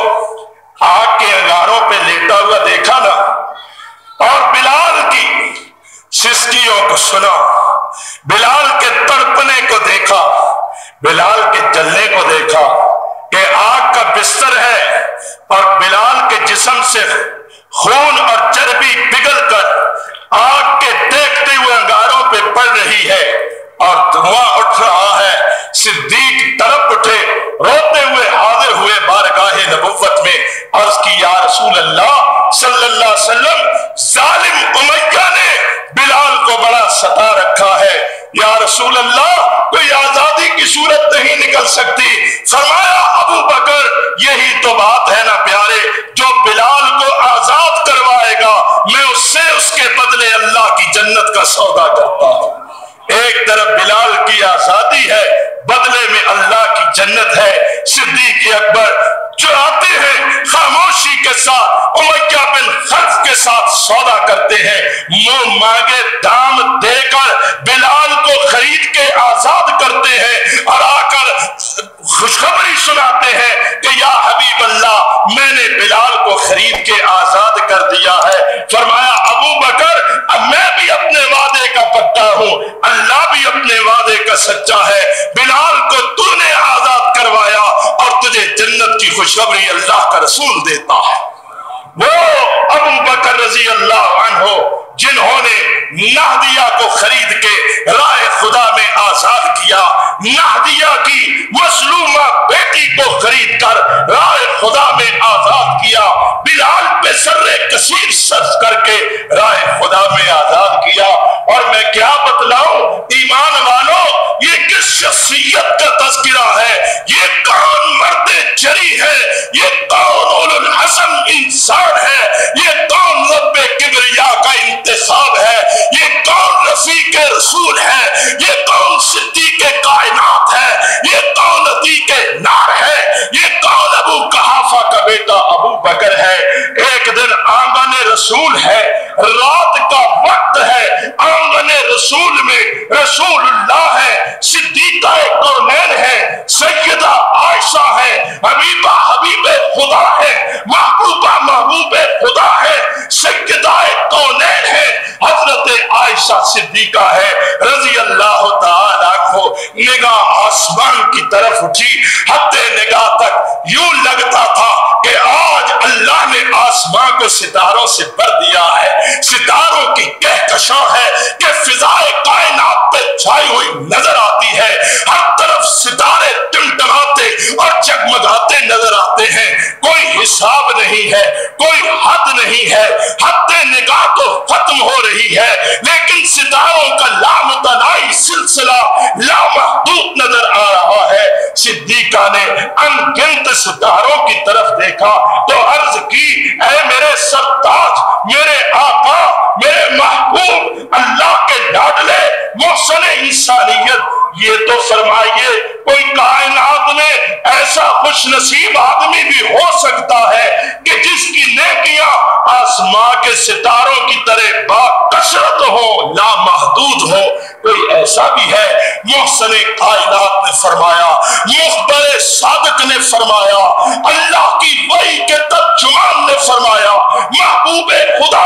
Speaker 1: آگ کے انگاروں پہ لیٹا ہوا دیکھا نا، اور بلال کی سسکیوں کو سنا، بلال کے تڑپنے کو دیکھا، بلال کے جلنے کو دیکھا کہ آگ کا بستر ہے اور بلال کے جسم سے خون اور چربی پگھل کر آگ کے دیکھتے ہوئے انگاروں پہ پڑ رہی ہے اور دھواں اٹھ رہا ہے۔ صدیق تڑپ اٹھے، روتے ہوئے حاضر ہوئے بارگاہ نبوت میں، عرض کی یا رسول اللہ صلی اللہ علیہ وسلم ظالم امیہ نے بلال کو بڑا ستا رکھا ہے، یا رسول اللہ کوئی آزادی کی صورت نہیں نکل سکتی۔ فرمایا ابو بکر یہی تو بات ہے نا پیارے، جو بلال کو آزاد کروائے گا میں اس سے اس کے بدلے اللہ کی جنت کا سودا کرتا ہوں۔ ایک طرف بلال کی آزادی ہے، بدلے میں اللہ کی جنت ہے۔ صدیق اکبر جو آتے ہیں خاموشی کے ساتھ امیہ بن خلف کے ساتھ سودا کرتے ہیں، منہ مانگے دام دے کر بلال کو خرید کے آزاد کرتے ہیں اور آ کر خوشخبری سناتے ہیں کہ یا حبیب اللہ میں نے بلال کو خرید کے آزاد کر دیا ہے۔ فرمایا ابو بکر اب میں بھی اپنے وعدے کا پکا ہوں، اللہ بھی اپنے وعدے کا سچا ہے، بلال کو تو نے آزاد کروایا اور تجھے جنت کی خوشخبری اللہ کا رسول دیتا ہے۔ وہ ابو بکر رضی اللہ عنہ جنہوں نے نہدیہ کو خرید کے راہ خدا میں آزاد کیا، نہدیہ کی مظلومہ بیٹی کو خرید کر راہ خدا میں آزاد کیا، بلال پہ سر کثیر سرز کر کے راہ خدا میں آزاد کیا۔ اور میں کیا بتلاؤں ایمان والوں، یہ کس شخصیت کا تذکرہ ہے، یہ کون مرد جری ہے، یہ کون اولو العزم انسان ہے، یہ کون رب کبریا کا انتخاب ہے، یہ کون رفیق رسول ہے، یہ کون صدیق کائنات ہے، یہ کون عتیق نار ہے، یہ کون ابو قحافہ کا بیٹا ابو بکر ہے۔ ایک دن آنگن رسول ہے، رات کا وقت ہے، آنگن رسول میں رسول اللہ ہے، صدیقہ کونین ہے، سیدہ عائشہ ہے، حبیبہ حبیب خدا ہے، محبوبہ محبوب خدا ہے، سیدہ کونین ہے، حضرت عائشہ صدیقہ ہے رضی اللہ تعالیٰ عنہ۔ نگاہ آسمان کی طرف اٹھی، حد نگاہ تک یوں لگتا تھا کہ آج اللہ نے آسمان کو ستاروں سے بھر دیا ہے، ستاروں کی کہکشاں ہے کہ فضائے کائنات پہ چھائی ہوئی نظر آتی ہے، ہر طرف ستارے ٹمٹماتے اور جگمگاتے نظر آتے ہیں، کوئی حساب نہیں ہے، کوئی حد نہیں ہے، حد نگاہ تو ختم ہو رہی ہے لیکن ستاروں کا لامتناہی سلسلہ لامحدود نظر آ رہا ہے۔ صدیقہ نے انگنت ستاروں کی طرف دیکھا تو عرض کی اے میرے سرتاج، میرے آقا، میرے محبوب، اللہ کے لاڈلے، محسن انسانیت، یہ تو فرمائیے کوئی کائنات میں ایسا خوش نصیب آدمی بھی ہو سکتا ہے کہ جس کی نیکیاں آسمان کے ستاروں کی طرح با کثرت ہو، لامحدود ہو، کوئی ایسا بھی ہے؟ محسن کائنات نے فرمایا، مخبر صادق نے فرمایا، اللہ کی وحی کے ترجمان نے فرمایا، محبوب خدا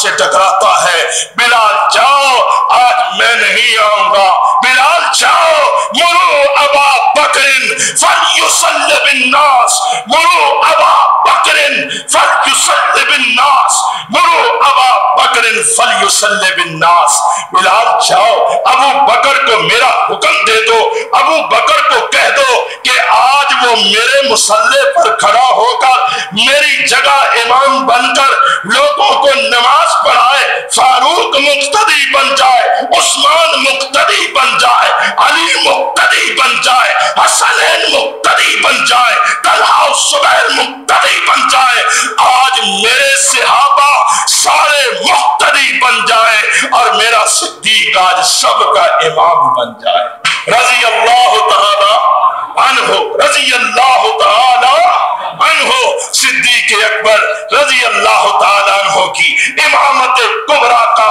Speaker 1: سے ٹکراتا ہے، بلال جاؤ آج میں نہیں آؤں گا، بلال جاؤ مرو ابا بکر فلیصلی بالناس، مرو ابا بکر فلیصلی بالناس، مرو ابا بکر فلیصلی بالناس، بلال جاؤ ابو بکر کو میرا حکم دے دو، ابو بکر کو کہہ دو کہ آج وہ میرے مصلی پر کھڑا ہو کر میری جگہ امام بن کر لوگوں کو نماز پڑھائے، فاروق مقتدی بن جائے، عثمان مقتدی بن جائے، علی مقتدی بن جائے، حسنین مقتدی بن جائے، طلحہ و زبیر مقتدی بن جائے، آج میرے صحابہ سارے مقتدی بن جائے اور میرا صدیق آج سب کا امام بن جائے، رضی اللہ تعالی عنہ، رضی اللہ تعالی عنہ۔ صدیق اکبر رضی اللہ تعالی عنہ کی امامت کبریٰ کا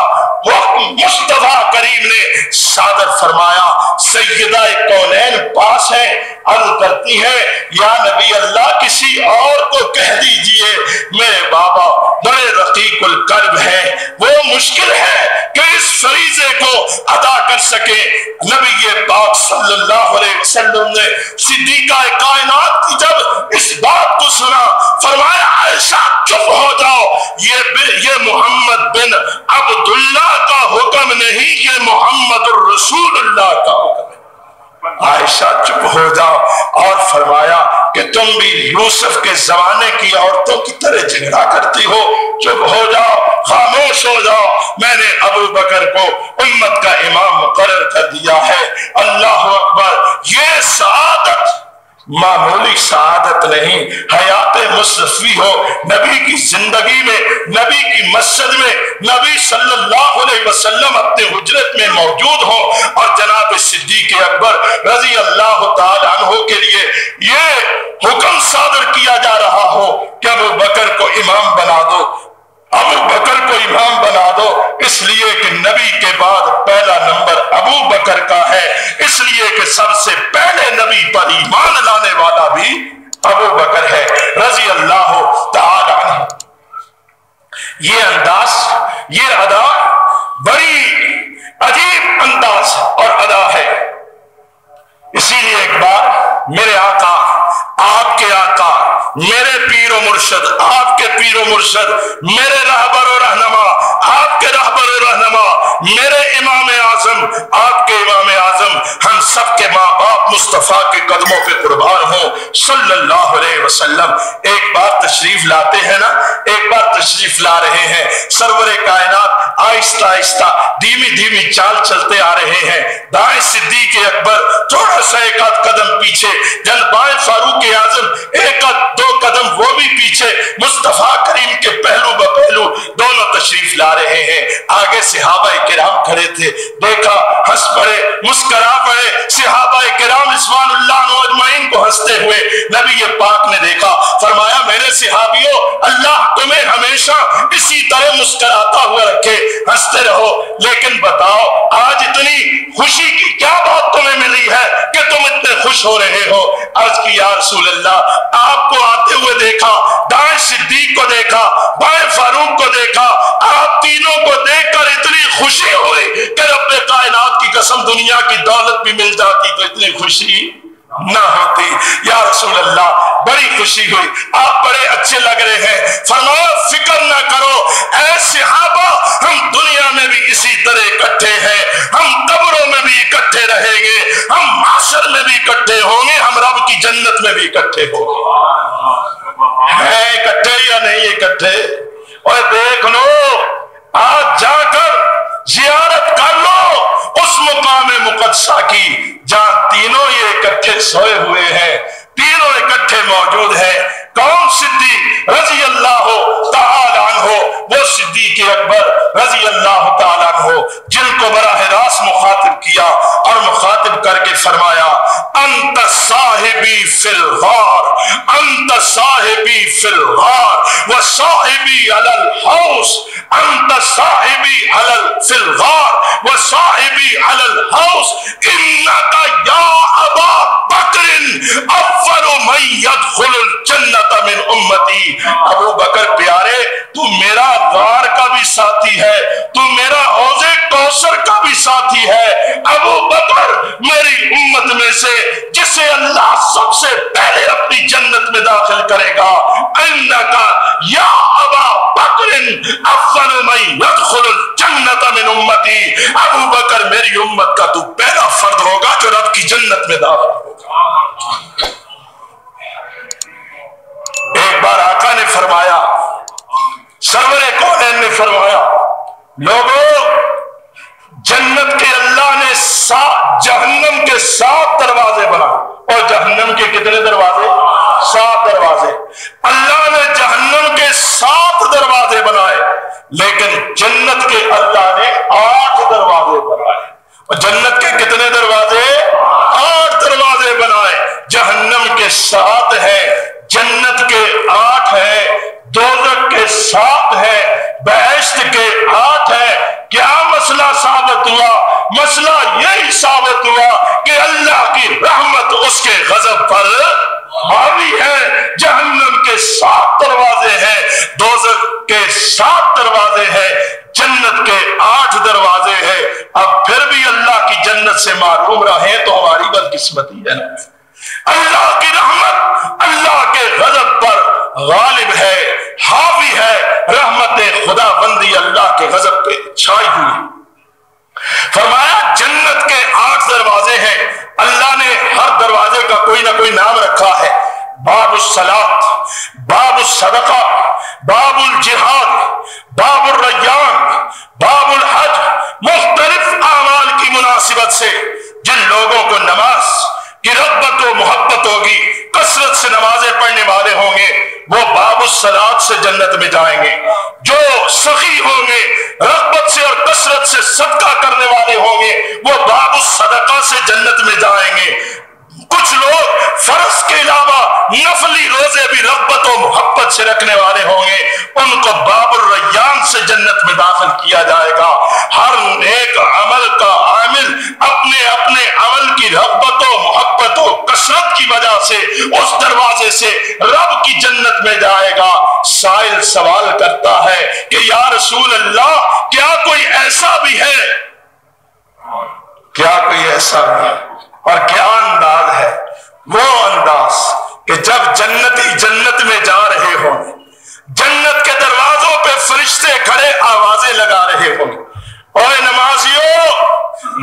Speaker 1: حکم مصطفیٰ کریم نے صادر فرمایا۔ سیدہ کونین پاس ہے، عرض کرتی ہے یا نبی اللہ کسی اور کو کہہ دیجئے، میرے بابا بڑے رقیق القلب ہیں، وہ مشکل ہے کہ اس فریضے کو ادا کر سکے۔ نبی پاک صلی اللہ علیہ وسلم نے صدیقہ کائنات کی جب اس بات کو سنا فرمایا عائشہ چپ ہو جاؤ، یہ محمد بن عبداللہ کا حکم نہیں، یہ محمد الرسول اللہ کا حکم ہے۔ عائشہ چپ ہو جاؤ، اور فرمایا کہ تم بھی یوسف کے زمانے کی عورتوں کی طرح جھگڑا کرتی ہو، چپ ہو جاؤ، خاموش ہو جاؤ، میں نے ابو بکر کو امت کا امام مقرر کر دیا ہے۔ اللہ اکبر۔ یہ سعادت معمولی سعادت نہیں، حیات مصطفی ہو، نبی کی زندگی میں، نبی کی مسجد میں، نبی صلی اللہ علیہ وسلم اپنے حجرت میں موجود ہو اور جناب صدیق اکبر رضی اللہ تعالی عنہ کے لیے یہ حکم صادر کیا جا رہا ہو کہ ابو بکر کو امام بنا دو، ابو بکر کو امام بنا دو، اس لیے کہ نبی کے بعد پہلا نمبر ابو بکر کا ہے، اس لیے کہ سب سے پہلے نبی پر ایمان لانے والا بھی ابو بکر ہے رضی اللہ تعالی عنہ۔ یہ انداز، یہ ادا بڑی عجیب انداز اور ادا ہے، اسی لیے ایک بار میرے آقا، آپ کے آقا، میرے پیر و مرشد، آپ کے پیر و مرشد، میرے رہبر و رہنما، آپ کے رہبر و رہنما، میرے امام اعظم، آپ کے امام اعظم، ہم سب کے ماں باپ مصطفیٰ کے قدموں پہ قربان ہوں صلی اللہ علیہ وسلم۔ ایک بار تشریف لاتے ہیں نا، ایک بار تشریف لا رہے ہیں، سرور کائنات آہستہ آہستہ دھیمی دھیمی چال چلتے آ رہے ہیں، دائیں صدیق اکبر تھوڑا سا ایک آدھ قدم پیچھے، جن بائیں فاروق اعظم ایک آدھ دو قدم وہ بھی پیچھے، مصطفیٰ کریم کے پہلو بپہلو دونوں تشریف لا رہے ہیں۔ آگے صحابہ کرام کھڑے تھے، دیکھا ہنس پڑے، مسکرا پڑے، صحابہ کرام رضوان اللہ عنہم اجمعین کو ہنستے ہوئے نبی پاک نے دیکھا، فرمایا میرے صحابیوں اللہ تمہیں ہمیشہ اسی طرح مسکراتا ہوا رکھے، ہنستے رہو، لیکن بتاؤ آج اتنی خوشی کی کیا بات تمہیں ملی ہے کہ تم اتنے خوش ہو رہے ہو؟ عرض کی یا رسول اللہ آپ کو آتے ہوئے دیکھا، دائیں صدیق کو دیکھا، بائیں فاروق کو دیکھا، آپ تینوں کو دیکھ کر اتنی خوشی ہوئی کہ رب کائنات کی قسم دنیا کی دولت بھی مل جاتی تو اتنی خوشی نہ ہوتی۔ یا رسول اللہ بڑی خوشی ہوئی، آپ بڑے اچھے لگ رہے ہیں۔ فرمایا فکر نہ کرو اے صحابہ، ہم دنیا میں بھی اسی طرح اکٹھے ہیں، ہم قبروں میں بھی اکٹھے رہیں گے، ہم معاشر میں بھی اکٹھے ہوں گے، ہم رب کی جنت میں بھی اکٹھے ہوں گے۔ ہیں اکٹھے یا نہیں اکٹھے؟ اور دیکھ لو، آج جا کر زیارت کر لو اس مقام مقدسہ کی جہاں تینوں یہ اکٹھے سوئے ہوئے ہیں، تینوں اکٹھے موجود ہیں۔ کون؟ صدیق رضی اللہ تعالی عنہ، وہ صدیق اکبر رضی اللہ تعالی عنہ جن کو براہ راست مخاطب کیا اور مخاطب کر کے فرمایا انت صاحبی فی الغار، انت صاحبی فی الغار و صاحبی علی الحوض، انت صاحبی فی الغار و صاحبی علی الحوض، انکا یا ابا بکر اول من يدخل الجنت من امتی۔ ابو بکر پیارے تو میرا غار کا بھی ساتھی جسے اللہ سب سے پہلے اپنی جنت میں داخل کرے گا، انکا یا ابا بکر اول من يدخل الجنت من امتی، ابو بکر میری امت کا تو پہلا فرد ہوگا جو رب کی جنت میں داخل ہوگا۔ ایک بار آقا نے فرمایا، سرور کونین نے فرمایا، لوگوں جنت کے اللہ نے جہنم کے 7 دروازے بنائے، اور جہنم کے کتنے دروازے؟ 7 دروازے۔ اللہ نے جہنم کے 7 دروازے بنائے، لیکن جنت کے اللہ نے 8 دروازے بنائے۔ اور جنت کے کتنے دروازے؟ 8 دروازے بنائے۔ جہنم کے 7 ہے، جنت کے 8 ہے، دوزخ کے 7 ہے، بہشت کے 8 ہے۔ کیا مسئلہ ثابت ہوا؟ مسئلہ یہی ثابت ہوا کہ اللہ کی رحمت اس کے غضب پر حاوی ہے۔ جہنم کے 7 دروازے ہیں، دوزخ کے 7 دروازے ہیں، جنت کے 8 دروازے ہیں۔ اب پھر بھی اللہ کی جنت سے محروم رہے تو ہماری بدقسمتی ہے۔ اللہ کی رحمت اللہ کے غضب پر غالب ہے، حاوی ہے، رحمت خدا بندی اللہ کے غضب پہ چھائی ہوئی۔ فرمایا جنت کے 8 دروازے ہیں، اللہ نے ہر دروازے کا کوئی نہ کوئی نام رکھا ہے۔ باب الصلاۃ، باب الصدقہ، باب الجہاد، باب الریان، باب الحج۔ مختلف اعمال کی مناسبت سے جن لوگوں کو نماز کی رغبت و محبت ہوگی، کثرت سے نمازیں پڑھنے والے ہوں گے، وہ باب الصلاۃ سے جنت میں جائیں گے۔ جو سخی ہوں گے، رغبت سے اور کثرت سے صدقہ کرنے والے ہوں گے، وہ باب الصدقہ سے جنت میں جائیں گے۔ کچھ لوگ فرض کے علاوہ نفلی روزے بھی رغبت و محبت سے رکھنے والے ہوں گے، ان کو باب الریان سے جنت میں داخل کیا جائے گا۔ ہر نیک عمل کا عامل اپنے اپنے عمل کی رغبت و محبت و کثرت کی وجہ سے اس دروازے سے رب کی جنت میں جائے گا۔ سائل سوال کرتا ہے کہ یا رسول اللہ، کیا کوئی ایسا بھی ہے؟ کیا کوئی ایسا بھی ہے؟ اور کیا انداز ہے؟ وہ انداز کہ جب جنتی جنت میں جا رہے ہوں، جنت کے دروازوں پہ فرشتے کھڑے آوازیں لگا رہے ہوں، اور نمازیوں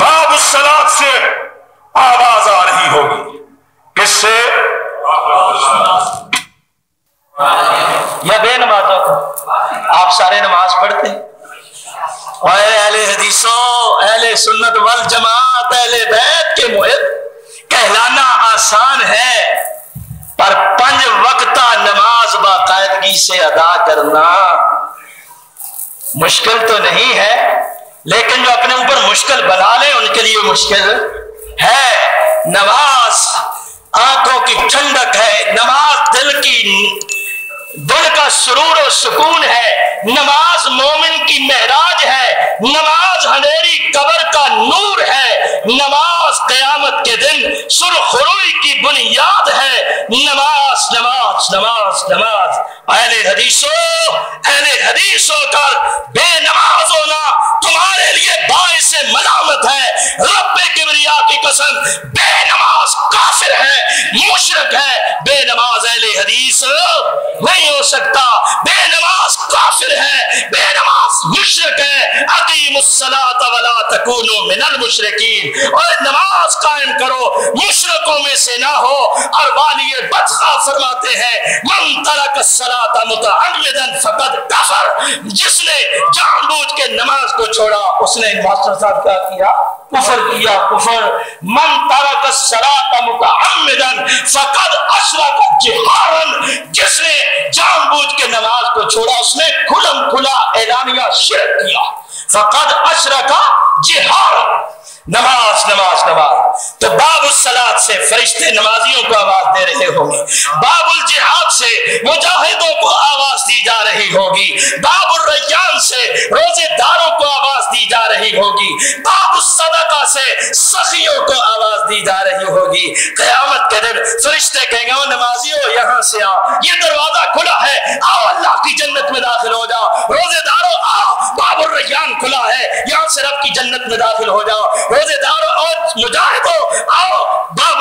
Speaker 1: باب الصلاۃ سے آواز آ رہی ہوگی۔ کس سے؟ یا بے نمازوں کو؟ آپ سارے نماز پڑھتے ہیں؟ اور اہل حدیثوں، اہل سنت والجماعت، اہل بیت کے محب کہلانا آسان ہے، پر 5 وقتہ نماز باقاعدگی سے ادا کرنا مشکل تو نہیں ہے، لیکن جو اپنے اوپر مشکل بنا لیں ان کے لیے مشکل ہے۔ نماز آنکھوں کی ٹھنڈک ہے، نماز دل کا سرور و سکون ہے، نماز مومن کی معراج ہے، نماز اندھیری قبر کا نور ہے، نماز قیامت کے دن سرخروئی کی بنیاد ہے۔ نماز نماز نماز نماز۔ اہل حدیث ہو کر بے نماز ہونا تمہارے لیے باعث ملامت ہے۔ رب کبریا کی قسم، بے نماز کافر ہے، مشرک ہے۔ بے نماز اہل حدیث نہیں ہو سکتا، بے نماز کافر ہے، بے نماز مشرک ہے۔ اقیموا الصلاۃ ولا تکونوا من المشرکین، اور نماز قائم کرو، مشرکوں میں سے نہ ہو۔ اور والی بدخواہ فرماتے ہیں من ترک الصلاۃ متعمدا فقد کفر، جس نے جان بوجھ کے نماز کو چھوڑا اس نے، ماسٹر صاحب کیا کیا؟ کفر کیا، کفر۔ من ترک الصلاۃ متعمدا فقد اشرک جہارا، جس نے جان بوجھ کے نماز کو چھوڑا اس نے کھلم کھلا اعلانیہ شرک کیا۔ فقد اشرک جہارا۔ نماز نماز نماز۔ تو باب الصلاۃ سے فرشتے نمازیوں کو آواز دے رہے ہوں گے، باب الجہاد سے مجاہدوں کو آواز دی جا رہی ہوگی، باب الریان سے روزے داروں کو آواز دی جا رہی ہوگی، باب الصدقہ سے سخیوں کو آواز دی جا رہی ہوگی۔ قیامت کے دن فرشتے کہیں گے نمازیوں یہاں سے آؤ، یہ دروازہ کھلا ہے، آؤ اللہ کی جنت میں داخل ہو جاؤ۔ روزے داروں آؤ، باب الریان کھلا ہے، یہاں سے رب کی جنت میں داخل ہو جاؤ۔ روزے داروں اور مجاہدوں آؤ، باب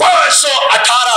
Speaker 1: 518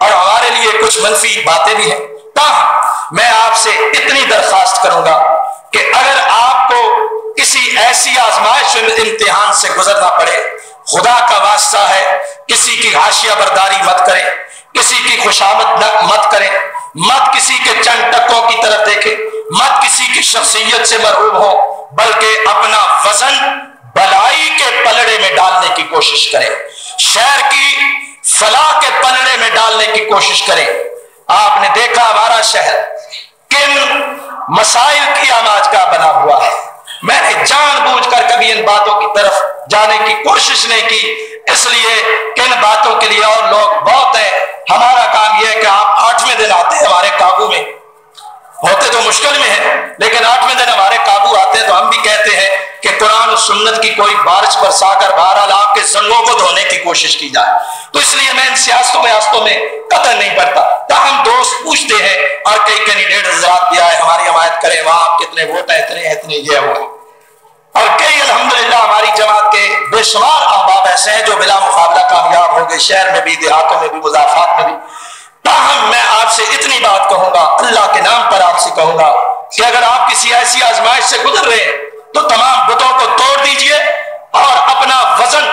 Speaker 1: اور ہمارے لیے کچھ منفی باتیں بھی ہیں۔ تاہم میں آپ سے اتنی درخواست کروں گا کہ اگر آپ کو کسی ایسی آزمائش امتحان سے گزرنا پڑے، خدا کا واسطہ ہے کسی کی حاشیہ برداری مت کریں، کسی کی خوشامد مت کریں، مت کسی کے چند ٹکوں کی طرف دیکھیں، مت کسی کی شخصیت سے مرعوب ہو، بلکہ اپنا وزن بلائی کے پلڑے میں ڈالنے کی کوشش کریں، شہر کی فلاح کے پلڑے میں ڈالنے کی کوشش کریں۔ آپ نے دیکھا ہمارا شہر کن مسائل کی آماجگاہ بنا ہوا ہے۔ میں نے جان بوجھ کر کبھی ان باتوں کی طرف جانے کی کوشش نہیں کی، اس لیے کہ ان باتوں کے لیے اور لوگ بہت ہیں۔ ہمارا کام یہ ہے کہ آپ 8ویں دن آتے ہیں ہمارے قابو میں، ہوتے تو مشکل میں ہیں لیکن 8ویں دن ہمارے قابو آتے ہیں تو ہم بھی کہتے ہیں کہ قرآن و سنت کی کوئی بارش برسا کر بہرحال آپ کے زنگوں کو دھونے کی کوشش کی جائے۔ تو اس لیے میں ان سیاستوں میں قطع نہیں پڑتا۔ تاہم دوست پوچھتے ہیں اور کئی کینڈیڈیٹ حضرات بھی آئے ہماری حمایت کریں، وہاں آپ کتنے ووٹ ہیں، اتنے یہ ہوا، اور کئی الحمدللہ ہماری جماعت کے بے شمار احباب ایسے ہیں جو بلا مقابلہ کامیاب ہو گئے، شہر میں بھی، دیہاتوں میں بھی، مضافات میں بھی۔ تاہم میں آپ سے اتنی بات کہوں گا، اللہ کے نام پر آپ سے کہوں گا کہ اگر آپ کسی ایسی آزمائش سے گزر رہے ہیں تو تمام بتوں کو توڑ دیجئے اور اپنا وزن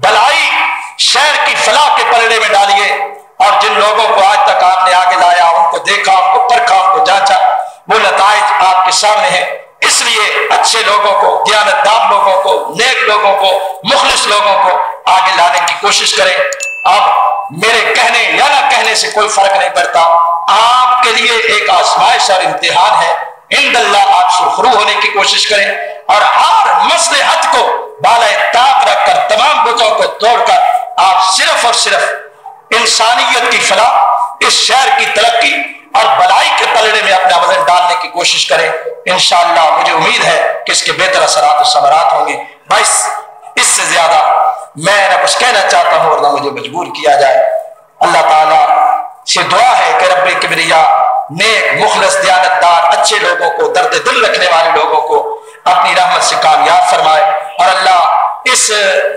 Speaker 1: بلائی شہر کی فلاح کے پلڑے میں ڈالیے، اور جن لوگوں کو آج تک آپ نے آگے لایا، ان کو دیکھا، ان کو پرکھا، ان کو جانچا، وہ نتائج آپ کے سامنے ہیں۔ اس لیے اچھے لوگوں کو، دیانتدار لوگوں کو، نیک لوگوں کو، مخلص لوگوں کو آگے لانے کی کوشش کریں۔ اب میرے کہنے یا نہ کہنے سے کوئی فرق نہیں پڑتا، آپ کے لیے ایک آزمائش اور امتحان ہے۔ عند اللہ آپ سرخرو ہونے کی کوشش کریں اور ہر مصلحت کو بالائے طاق رکھ کر، تمام بتوں کو توڑ کر آپ صرف اور صرف انسانیت کی فلاح، اس شہر کی ترقی اور بلائی کے پلڑے میں اپنا وزن ڈالنے کی کوشش کریں۔ انشاءاللہ مجھے امید ہے کہ اس کے بہتر اثرات و ثمرات ہوں گے۔ بس اس سے زیادہ میں نہ کچھ کہنا چاہتا ہوں اور نہ مجھے مجبور کیا جائے۔ اللہ تعالیٰ سے دعا ہے کہ رب کبریا نیک، مخلص، دیانتدار، اچھے لوگوں کو، درد دل رکھنے والے لوگوں کو اپنی رحمت سے کامیاب فرمائے، اور اللہ اس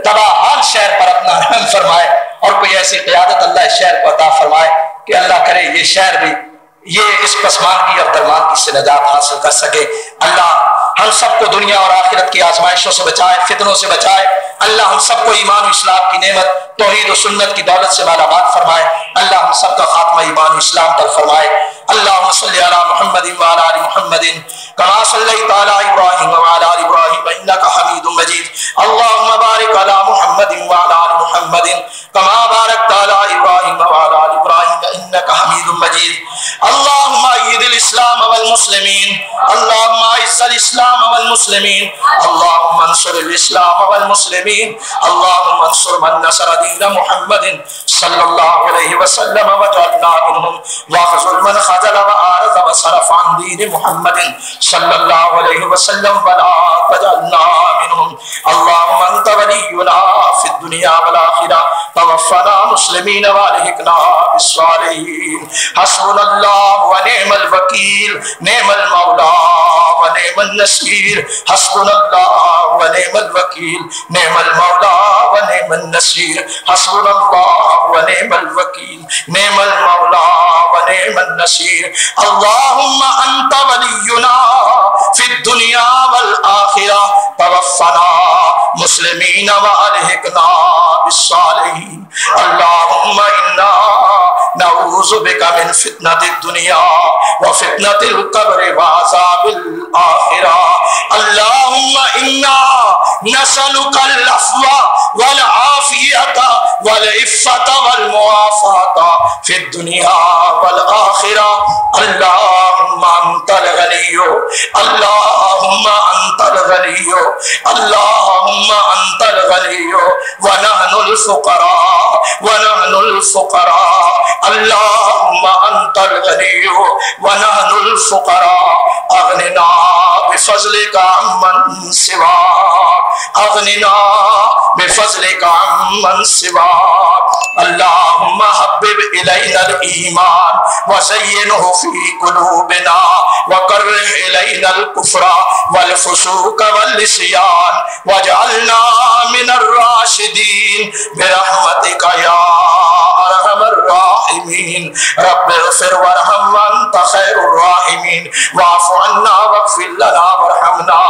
Speaker 1: تباہ حال شہر پر اپنا رحم فرمائے، اور کوئی ایسی قیادت اللہ اس شہر کو عطا فرمائے کہ اللہ کرے یہ شہر بھی یہ اس پسماندگی اور درماندگی سے نجات حاصل کر سکے۔ اللہ ہم سب کو دنیا اور آخرت کی آزمائشوں سے بچائے، فتنوں سے بچائے۔ اللہ ہم سب کو ایمان و اسلام کی نعمت، توحید و سنت کی دولت سے مالا مال فرمائے۔ اللہ ہم سب کا خاتمہ ایمان و اسلام پر فرمائے۔ اللہم صلی علی محمد وعلی آل محمد کما صلیت علی ابراہیم وعلی آل ابراہیم انک حمید مجید۔ اللہم بارک علی محمد وعلی آل محمد کما بارکت علی ابراہیم وعلی آل ابراہیم انک حمید مجید۔ اللہم اید الاسلام والمسلمین، اللہم اعز الاسلام والمسلمین، اللہم انصر الاسلام والمسلمین، اللہم انصر من نصر دین محمد صلی اللہ علیہ وسلم وجعلنا منہم، واخذل من خذل وآرض وصرف عن دین محمد صلی اللہ علیہ وسلم ولا تجعلنا منہم۔ اللہم انت ولینا فی الدنیا والآخرہ، توفنا مسلمین والحقنا بالصالحین۔ حسبنا اللہ ونعم الوکیل، نعم المولا ونعم النصیر، حسبنا اللہ ونعم الوکیل، نعم المولا ونعم النصیر، حسبنا اللہ ونعم الوکیل، نعم المولا ونعم النصیر۔ اللہم انت ولینا فی الدنیا والآخرہ، توفنا مسلمین والحقنا بالصالحین۔ اللہم انا نعوذ بک من فتنة الدنیا وفتنة القبر وعذاب الآخرہ۔ اللہم انا نسألک العفو والعافیۃ والعفۃ والمعافاۃ فی الدنیا والآخرہ۔ اللہم انت الغنی، اللہم انت الغنی، اللہم انت الغنی ونحن الفقراء، ونحن الفقراء، اللہم انت الغنی ونحن الفقراء، اغننا بفضلک عمن سواک، اغننا بفضلک عمن سواک۔ اللہم حبب الینا الایمان وزینہ فی قلوبنا وکرہ الینا الکفر والفسوق والعصیان واجعلنا من الراشدین برحمتک یا ارحم الراحمین۔ رب اغفر وارحم وانت خیر الراحمین واعف عنا واغفر لنا وارحمنا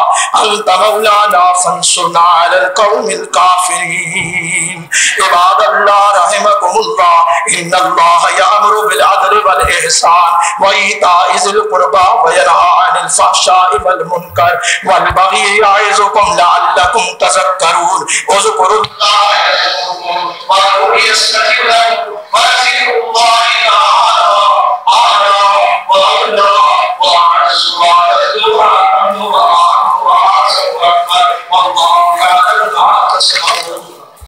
Speaker 1: انت مولانا فانصرنا علی القوم الکافرین. عباد اللہ رحمکم اللہ ان اللہ یامر بالعدل والاحسان وایتاء ذی القربى وینہی عن الفحشاء والمنکر والبغی یعظکم لعلکم تذکرون. اذکروا اللہ یذکرکم وادعوہ یستجب لکم ولذکر اللہ